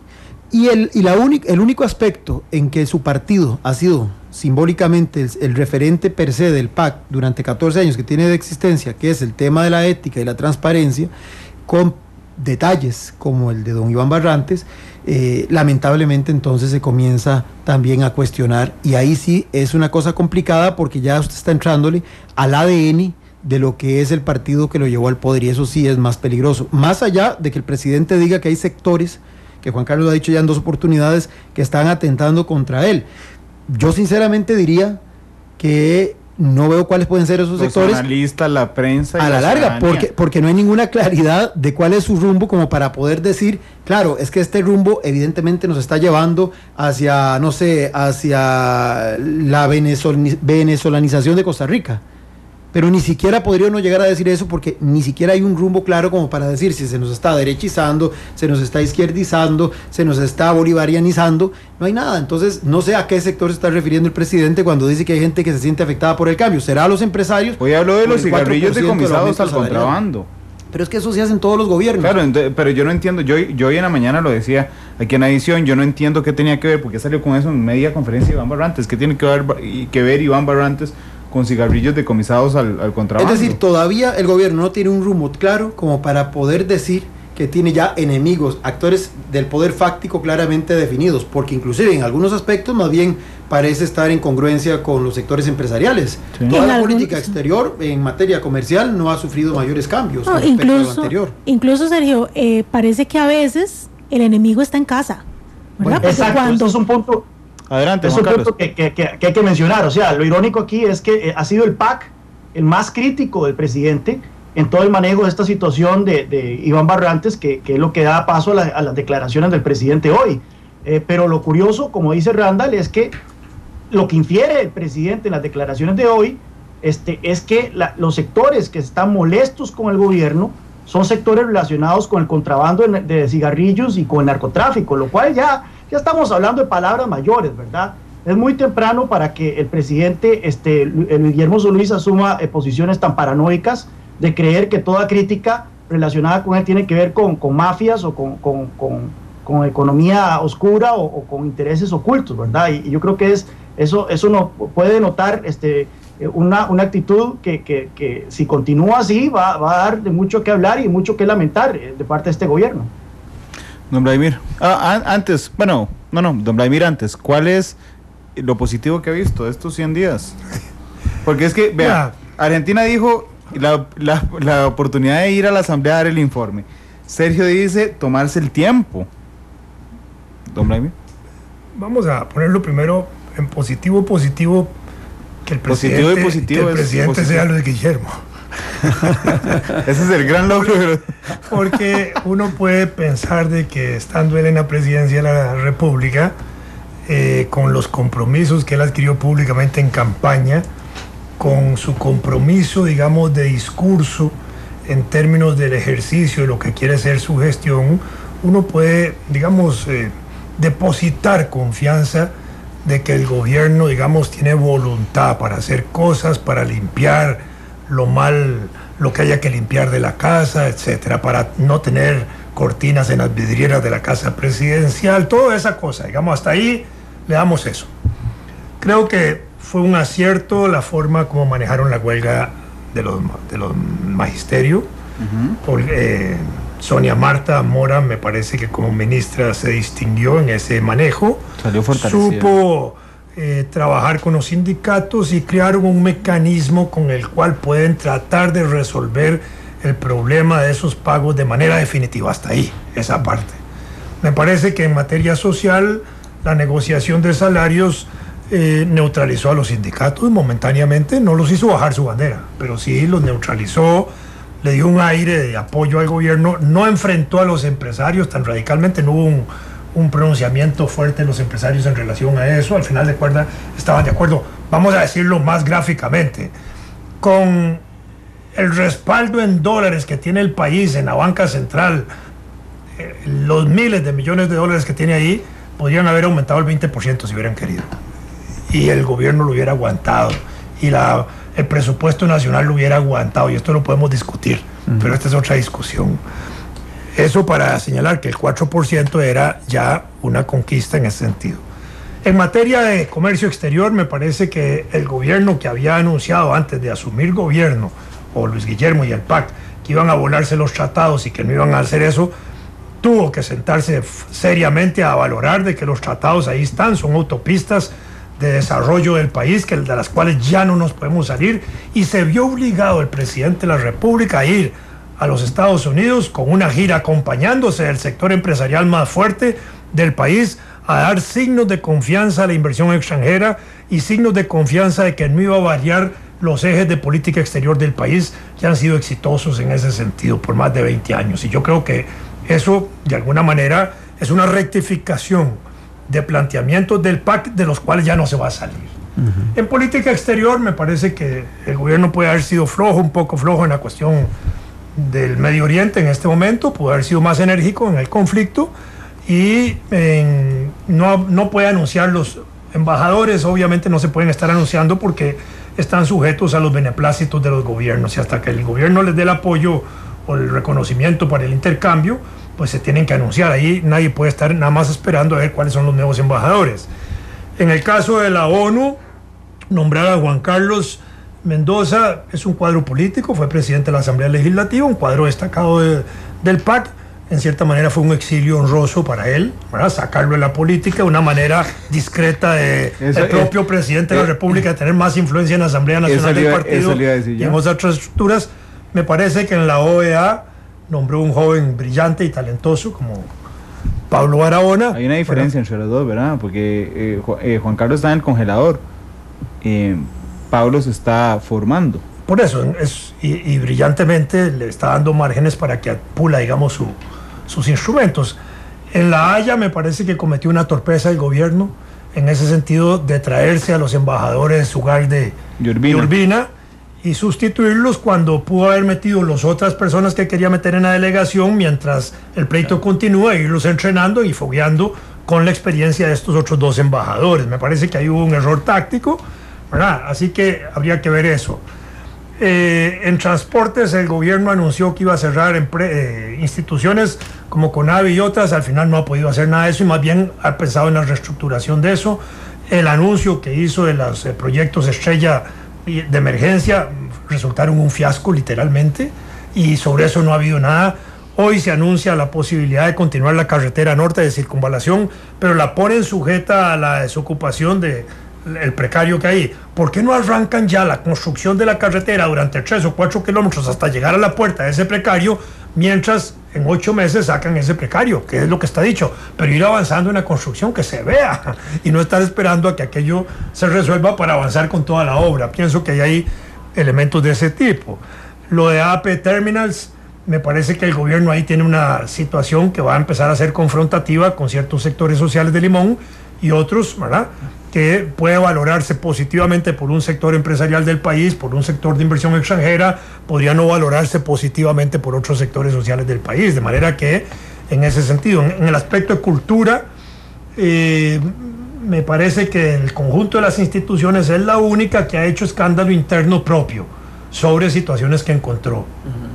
Y el único aspecto en que su partido ha sido simbólicamente el referente per se del PAC durante 14 años que tiene de existencia, que es el tema de la ética y la transparencia, con detalles como el de don Iván Barrantes, lamentablemente entonces se comienza también a cuestionar, y ahí sí es una cosa complicada porque ya usted está entrándole al ADN de lo que es el partido que lo llevó al poder, y eso sí es más peligroso, más allá de que el presidente diga que hay sectores, que Juan Carlos lo ha dicho ya en 2 oportunidades, que están atentando contra él. Yo sinceramente diría que no veo cuáles pueden ser esos sectores. Los analistas, la prensa y a la larga, porque no hay ninguna claridad de cuál es su rumbo como para poder decir, claro, es que este rumbo evidentemente nos está llevando hacia, no sé, hacia la venezolanización de Costa Rica. Pero ni siquiera podría uno llegar a decir eso porque ni siquiera hay un rumbo claro como para decir si se nos está derechizando, se nos está izquierdizando, se nos está bolivarianizando, no hay nada. Entonces no sé a qué sector se está refiriendo el presidente cuando dice que hay gente que se siente afectada por el cambio. ¿Será a los empresarios? Hoy habló de los cigarrillos decomisados al contrabando. Pero es que eso se hace en todos los gobiernos. Claro, pero yo no entiendo, yo hoy en la mañana lo decía aquí en Adición, yo no entiendo qué tenía que ver, porque salió con eso en media conferencia Iván Barrantes, qué tiene que ver Iván Barrantes con cigarrillos decomisados al contrabando. Es decir, todavía el gobierno no tiene un rumbo claro como para poder decir que tiene ya enemigos, actores del poder fáctico claramente definidos, porque inclusive en algunos aspectos más bien parece estar en congruencia con los sectores empresariales. Sí. Toda la política exterior en materia comercial no ha sufrido mayores cambios con respecto a lo anterior. Incluso, Sergio, parece que a veces el enemigo está en casa, ¿verdad? Bueno, exacto, eso es un punto. Adelante, es un punto que hay que mencionar. O sea, lo irónico aquí es que ha sido el PAC el más crítico del presidente en todo el manejo de esta situación de Iván Barrantes, que es lo que da paso a las declaraciones del presidente hoy. Pero lo curioso, como dice Randall, es que lo que infiere el presidente en las declaraciones de hoy es que los sectores que están molestos con el gobierno son sectores relacionados con el contrabando de cigarrillos y con el narcotráfico, lo cual ya estamos hablando de palabras mayores, ¿verdad? Es muy temprano para que el presidente Luis Guillermo Solís asuma posiciones tan paranoicas de creer que toda crítica relacionada con él tiene que ver con mafias o con economía oscura o con intereses ocultos, ¿verdad? Y yo creo que eso no puede denotar una actitud que si continúa así va a dar de mucho que hablar y mucho que lamentar de parte de este gobierno. Don Vladimir, don Vladimir, antes, ¿cuál es lo positivo que ha visto de estos 100 días? Porque es que, vea, Argentina dijo la oportunidad de ir a la asamblea a dar el informe. Sergio dice tomarse el tiempo. Don Vladimir. Vamos a ponerlo primero en positivo, que el presidente sea Luis Guillermo. Ese es el gran logro. Porque uno puede pensar de que estando él en la presidencia de la República, con los compromisos que él adquirió públicamente en campaña, con su compromiso, digamos, de discurso en términos del ejercicio de lo que quiere ser su gestión, uno puede, digamos, depositar confianza de que el gobierno, digamos, tiene voluntad para hacer cosas, para limpiar lo que haya que limpiar de la casa, etcétera, para no tener cortinas en las vidrieras de la casa presidencial, toda esa cosa, digamos, hasta ahí le damos eso. Creo que fue un acierto la forma como manejaron la huelga de los magisterios. Sonia Marta Mora me parece que como ministra se distinguió en ese manejo. Salió fortalecida. Supo trabajar con los sindicatos y crearon un mecanismo con el cual pueden tratar de resolver el problema de esos pagos de manera definitiva. Hasta ahí, esa parte. Me parece que en materia social la negociación de salarios neutralizó a los sindicatos momentáneamente, no los hizo bajar su bandera, pero sí los neutralizó, le dio un aire de apoyo al gobierno, no enfrentó a los empresarios tan radicalmente, no hubo un pronunciamiento fuerte de los empresarios en relación a eso. Al final de cuentas estaban de acuerdo, vamos a decirlo más gráficamente, con el respaldo en dólares que tiene el país en la banca central, los miles de millones de dólares que tiene ahí, podrían haber aumentado el 20% si hubieran querido, y el gobierno lo hubiera aguantado, y el presupuesto nacional lo hubiera aguantado, y esto lo podemos discutir, pero esta es otra discusión. Eso para señalar que el 4% era ya una conquista en ese sentido. En materia de comercio exterior, me parece que el gobierno que había anunciado antes de asumir gobierno, o Luis Guillermo y el PAC, que iban a volarse los tratados y que no iban a hacer eso, tuvo que sentarse seriamente a valorar de que los tratados ahí están, son autopistas de desarrollo del país, de las cuales ya no nos podemos salir, y se vio obligado el presidente de la República a ir a los Estados Unidos con una gira acompañándose del sector empresarial más fuerte del país, a dar signos de confianza a la inversión extranjera y signos de confianza de que no iba a variar los ejes de política exterior del país que han sido exitosos en ese sentido por más de 20 años. Y yo creo que eso, de alguna manera, es una rectificación de planteamientos del PAC de los cuales ya no se va a salir. En política exterior me parece que el gobierno puede haber sido un poco flojo en la cuestión del Medio Oriente en este momento, puede haber sido más enérgico en el conflicto y no puede anunciar los embajadores, obviamente no se pueden estar anunciando porque están sujetos a los beneplácitos de los gobiernos y hasta que el gobierno les dé el apoyo o el reconocimiento para el intercambio, pues se tienen que anunciar. Ahí nadie puede estar nada más esperando a ver cuáles son los nuevos embajadores. En el caso de la ONU, nombrar a Juan Carlos Mendoza es un cuadro político, fue presidente de la Asamblea Legislativa, un cuadro destacado del PAC. En cierta manera fue un exilio honroso para él, ¿verdad? Sacarlo de la política de una manera discreta del propio presidente de la República, de tener más influencia en la Asamblea Nacional del partido y en otras estructuras. Me parece que en la OEA nombró un joven brillante y talentoso como Pablo Barahona. Hay una diferencia entre los dos, ¿verdad? Porque Juan Carlos está en el congelador, Pablo se está formando. Por eso, y brillantemente le está dando márgenes para que pula, digamos, sus instrumentos. En La Haya me parece que cometió una torpeza el gobierno en ese sentido de traerse a los embajadores Ugar de Urbina y sustituirlos cuando pudo haber metido las otras personas que quería meter en la delegación mientras el pleito continúa, irlos entrenando y fogueando con la experiencia de estos otros dos embajadores. Me parece que ahí hubo un error táctico, ¿verdad? Así que habría que ver eso. En transportes el gobierno anunció que iba a cerrar instituciones como CONAVI y otras, al final no ha podido hacer nada de eso y más bien ha pensado en la reestructuración de eso. El anuncio que hizo de los proyectos estrella de emergencia resultaron un fiasco literalmente y sobre eso no ha habido nada. Hoy se anuncia la posibilidad de continuar la carretera norte de circunvalación, pero la ponen sujeta a la desocupación el precario que hay. ¿Por qué no arrancan ya la construcción de la carretera durante 3 o 4 kilómetros hasta llegar a la puerta de ese precario, mientras en 8 meses sacan ese precario, que es lo que está dicho, pero ir avanzando en la construcción que se vea y no estar esperando a que aquello se resuelva para avanzar con toda la obra? Pienso que hay elementos de ese tipo. Lo de AP Terminals, me parece que el gobierno ahí tiene una situación que va a empezar a ser confrontativa con ciertos sectores sociales de Limón y otros, ¿verdad?, que puede valorarse positivamente por un sector empresarial del país, por un sector de inversión extranjera, podría no valorarse positivamente por otros sectores sociales del país, de manera que en ese sentido, en el aspecto de cultura, me parece que el conjunto de las instituciones es la única que ha hecho escándalo interno propio sobre situaciones que encontró.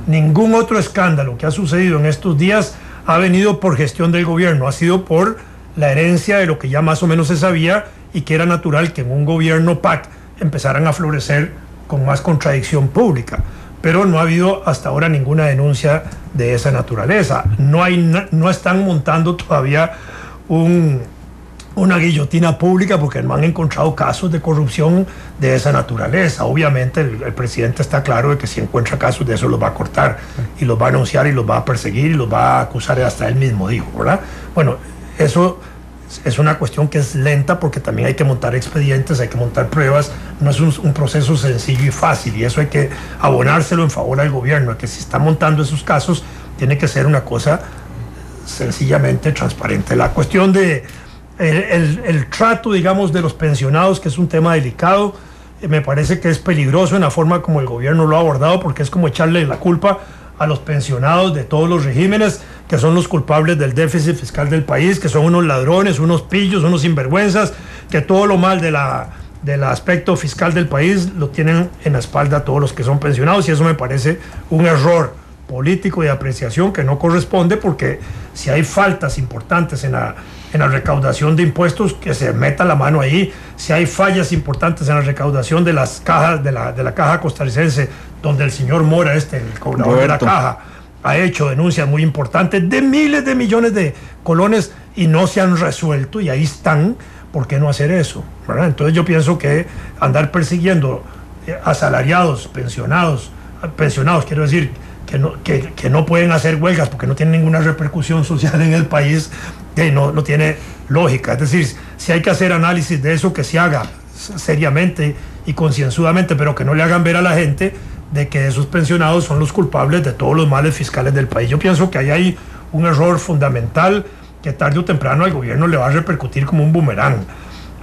Ningún otro escándalo que ha sucedido en estos días ha venido por gestión del gobierno, ha sido por la herencia de lo que ya más o menos se sabía y que era natural que en un gobierno PAC empezaran a florecer con más contradicción pública. Pero no ha habido hasta ahora ninguna denuncia de esa naturaleza. No están montando todavía una guillotina pública porque no han encontrado casos de corrupción de esa naturaleza. Obviamente el presidente está claro de que si encuentra casos de eso los va a cortar y los va a anunciar y los va a perseguir y los va a acusar, hasta él mismo dijo, ¿verdad? Bueno, eso es una cuestión que es lenta porque también hay que montar expedientes, hay que montar pruebas, no es un proceso sencillo y fácil, y eso hay que abonárselo en favor al gobierno, que si está montando esos casos tiene que ser una cosa sencillamente transparente. La cuestión de el trato, digamos, de los pensionados, que es un tema delicado, me parece que es peligroso en la forma como el gobierno lo ha abordado, porque es como echarle la culpa a los pensionados de todos los regímenes, que son los culpables del déficit fiscal del país, que son unos ladrones, unos pillos, unos sinvergüenzas, que todo lo mal del aspecto fiscal del país lo tienen en la espalda todos los que son pensionados, y eso me parece un error político de apreciación que no corresponde, porque si hay faltas importantes en la recaudación de impuestos, que se meta la mano ahí. Si hay fallas importantes en la recaudación de las cajas de la caja costarricense, donde el señor Mora, el cobrador de la caja, ha hecho denuncias muy importantes de miles de millones de colones y no se han resuelto, y ahí están. ¿Por qué no hacer eso? ¿Verdad? Entonces yo pienso que andar persiguiendo asalariados, pensionados, quiero decir, que no pueden hacer huelgas porque no tienen ninguna repercusión social en el país, no tiene lógica. Es decir, si hay que hacer análisis de eso, que se haga seriamente y concienzudamente, pero que no le hagan ver a la gente de que esos pensionados son los culpables de todos los males fiscales del país. Yo pienso que ahí hay un error fundamental que tarde o temprano al gobierno le va a repercutir como un boomerang.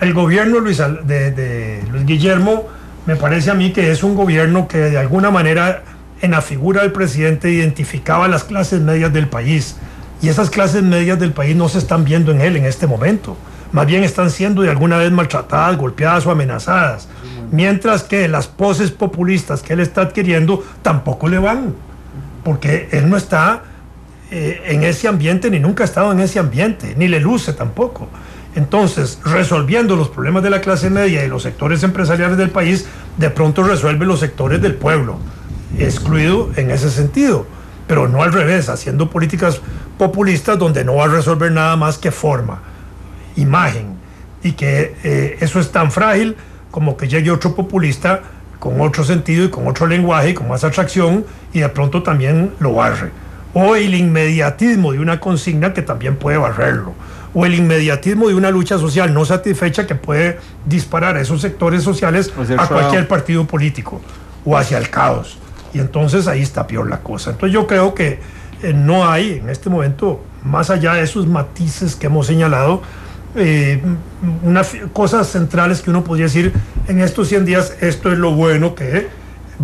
El gobierno de Luis Guillermo me parece a mí que es un gobierno que de alguna manera en la figura del presidente identificaba las clases medias del país, y esas clases medias del país no se están viendo en él en este momento, más bien están siendo de alguna vez maltratadas, golpeadas o amenazadas, mientras que las poses populistas que él está adquiriendo tampoco le van, porque él no está en ese ambiente, ni nunca ha estado en ese ambiente, ni le luce tampoco. Entonces, resolviendo los problemas de la clase media y los sectores empresariales del país, de pronto resuelve los sectores del pueblo, excluido en ese sentido, pero no al revés, haciendo políticas populistas donde no va a resolver nada más que forma, imagen, y que eso es tan frágil como que llegue otro populista con otro sentido y con otro lenguaje y con más atracción y de pronto también lo barre, o el inmediatismo de una consigna que también puede barrerlo, o el inmediatismo de una lucha social no satisfecha que puede disparar a esos sectores sociales a cualquier partido político o hacia el caos, y entonces ahí está peor la cosa. Entonces yo creo que no hay en este momento, más allá de esos matices que hemos señalado, unas cosas centrales que uno podría decir en estos 100 días, esto es lo bueno que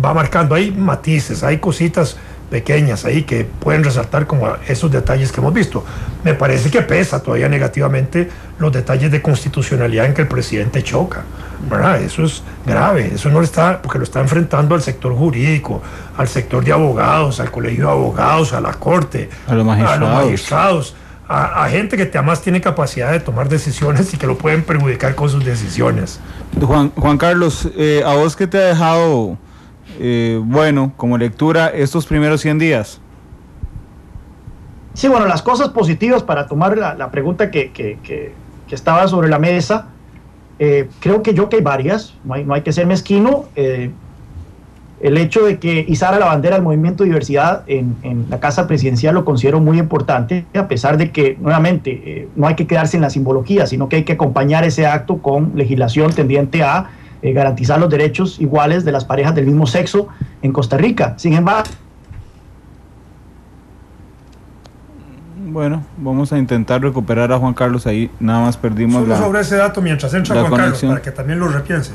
va marcando. Hay matices, hay cositas pequeñas ahí que pueden resaltar como esos detalles que hemos visto. Me parece que pesa todavía negativamente los detalles de constitucionalidad en que el presidente choca, ¿verdad? Eso es grave, eso no está, porque lo está enfrentando al sector jurídico, al sector de abogados, al colegio de abogados, a la corte, a los magistrados, a gente que además tiene capacidad de tomar decisiones y que lo pueden perjudicar con sus decisiones. Juan Carlos, ¿a vos qué te ha dejado bueno como lectura estos primeros 100 días? Sí, bueno, las cosas positivas para tomar la pregunta que estaba sobre la mesa, creo que hay varias, no hay que ser mezquino. El hecho de que izara la bandera del movimiento de diversidad en la Casa Presidencial lo considero muy importante, a pesar de que, nuevamente, no hay que quedarse en la simbología, sino que hay que acompañar ese acto con legislación tendiente a garantizar los derechos iguales de las parejas del mismo sexo en Costa Rica. Sin embargo, bueno, vamos a intentar recuperar a Juan Carlos, ahí nada más perdimos solo sobre ese dato mientras entra Juan Carlos, para que también lo repiense.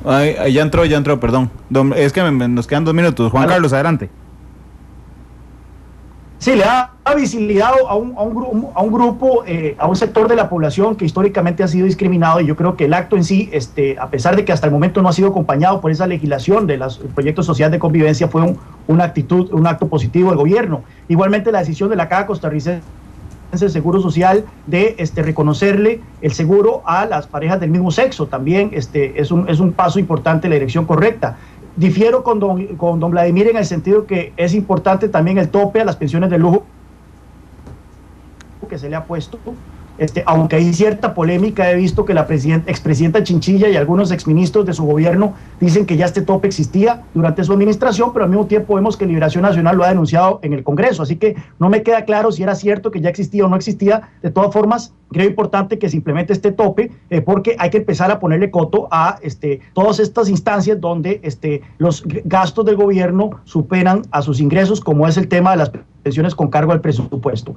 Ya entró, perdón. Es que nos quedan 2 minutos. Juan Carlos, adelante. Sí, le da visibilidad a un grupo, a un sector de la población que históricamente ha sido discriminado, y yo creo que el acto en sí, a pesar de que hasta el momento no ha sido acompañado por esa legislación de los proyectos sociales de convivencia, fue un acto positivo del gobierno. Igualmente la decisión de la Caja Costarricense del Seguro Social de reconocerle el seguro a las parejas del mismo sexo, también es un paso importante en la dirección correcta. Difiero con don Vladimir en el sentido que es importante también el tope a las pensiones de lujo que se le ha puesto, aunque hay cierta polémica. He visto que la expresidenta Chinchilla y algunos exministros de su gobierno dicen que ya este tope existía durante su administración, pero al mismo tiempo vemos que Liberación Nacional lo ha denunciado en el Congreso, así que no me queda claro si era cierto que ya existía o no existía. De todas formas, creo importante que se implemente este tope, porque hay que empezar a ponerle coto a todas estas instancias donde los gastos del gobierno superan a sus ingresos, como es el tema de las pensiones con cargo al presupuesto.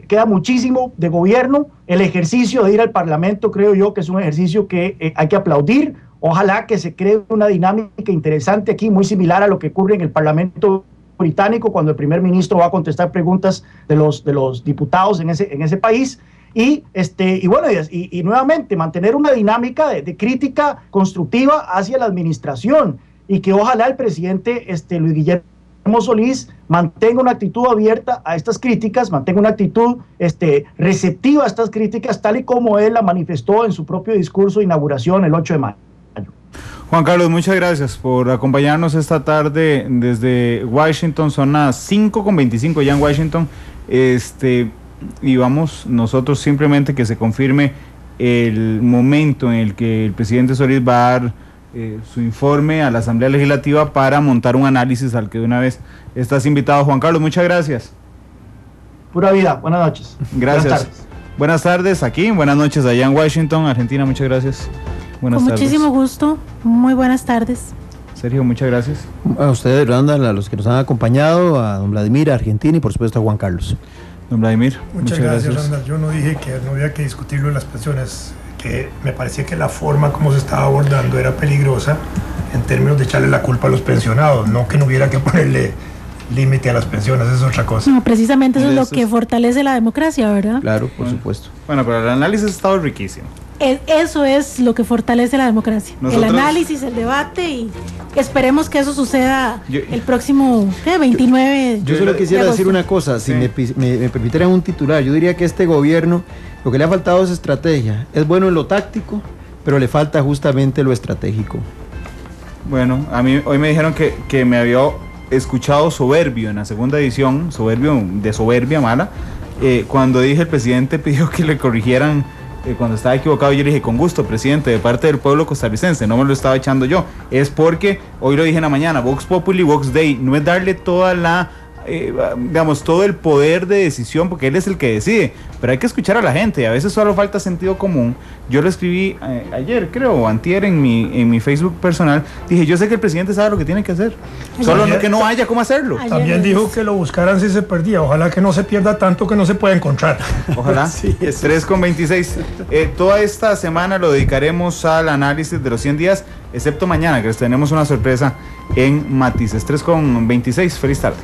Queda muchísimo de gobierno. El ejercicio de ir al Parlamento, creo yo que es un ejercicio que hay que aplaudir. Ojalá que se cree una dinámica interesante aquí, muy similar a lo que ocurre en el Parlamento británico, cuando el primer ministro va a contestar preguntas de los diputados en ese país. Y nuevamente mantener una dinámica de crítica constructiva hacia la administración, y que ojalá el presidente Luis Guillermo Solís mantenga una actitud abierta a estas críticas, mantenga una actitud receptiva a estas críticas, tal y como él la manifestó en su propio discurso de inauguración el 8 de mayo. Juan Carlos, muchas gracias por acompañarnos esta tarde desde Washington. Son las 5:25 ya en Washington, y vamos nosotros simplemente que se confirme el momento en el que el presidente Solís va a dar su informe a la Asamblea Legislativa para montar un análisis al que de una vez estás invitado. Juan Carlos, muchas gracias. Pura vida, buenas noches. Gracias. Buenas tardes aquí, buenas noches allá en Washington, Argentina, muchas gracias. Buenas Con tardes. muchísimo gusto. Muy buenas tardes. Sergio, muchas gracias. A ustedes, Randall, a los que nos han acompañado, a don Vladimir, a Argentina y por supuesto a Juan Carlos. Don Vladimir, Muchas gracias, Randall. Yo no dije que no había que discutirlo en las pensiones, que me parecía que la forma como se estaba abordando era peligrosa en términos de echarle la culpa a los pensionados, no que no hubiera que ponerle límite a las pensiones, eso es otra cosa. No, precisamente eso es lo que fortalece la democracia, ¿verdad? Claro, por supuesto. Bueno, pero el análisis ha estado riquísimo. Eso es lo que fortalece la democracia. Nosotros, el análisis, el debate, y esperemos que eso suceda Yo, el próximo 29 Yo solo quisiera de decir agosto. una cosa, si Sí. me permitieran un titular, yo diría que este gobierno lo que le ha faltado es estrategia. Es bueno en lo táctico, pero le falta justamente lo estratégico. Bueno, a mí hoy me dijeron que me había escuchado soberbio en la segunda edición, soberbio de soberbia mala, cuando dije el presidente pidió que le corrigieran cuando estaba equivocado. Yo le dije, con gusto, presidente, de parte del pueblo costarricense, no me lo estaba echando yo. Es porque, hoy lo dije en la mañana, Vox Populi, Vox Dei, no es darle toda la, digamos, todo el poder de decisión, porque él es el que decide, pero hay que escuchar a la gente, y a veces solo falta sentido común. Yo lo escribí ayer, creo, o antier en mi Facebook personal, dije, yo sé que el presidente sabe lo que tiene que hacer, solo no, que no haya cómo hacerlo. También dijo que lo buscaran si se perdía, ojalá que no se pierda tanto que no se pueda encontrar. Ojalá. Sí, 3:26. Toda esta semana lo dedicaremos al análisis de los 100 días, excepto mañana, que les tenemos una sorpresa en Matices. 3:26. Feliz tarde.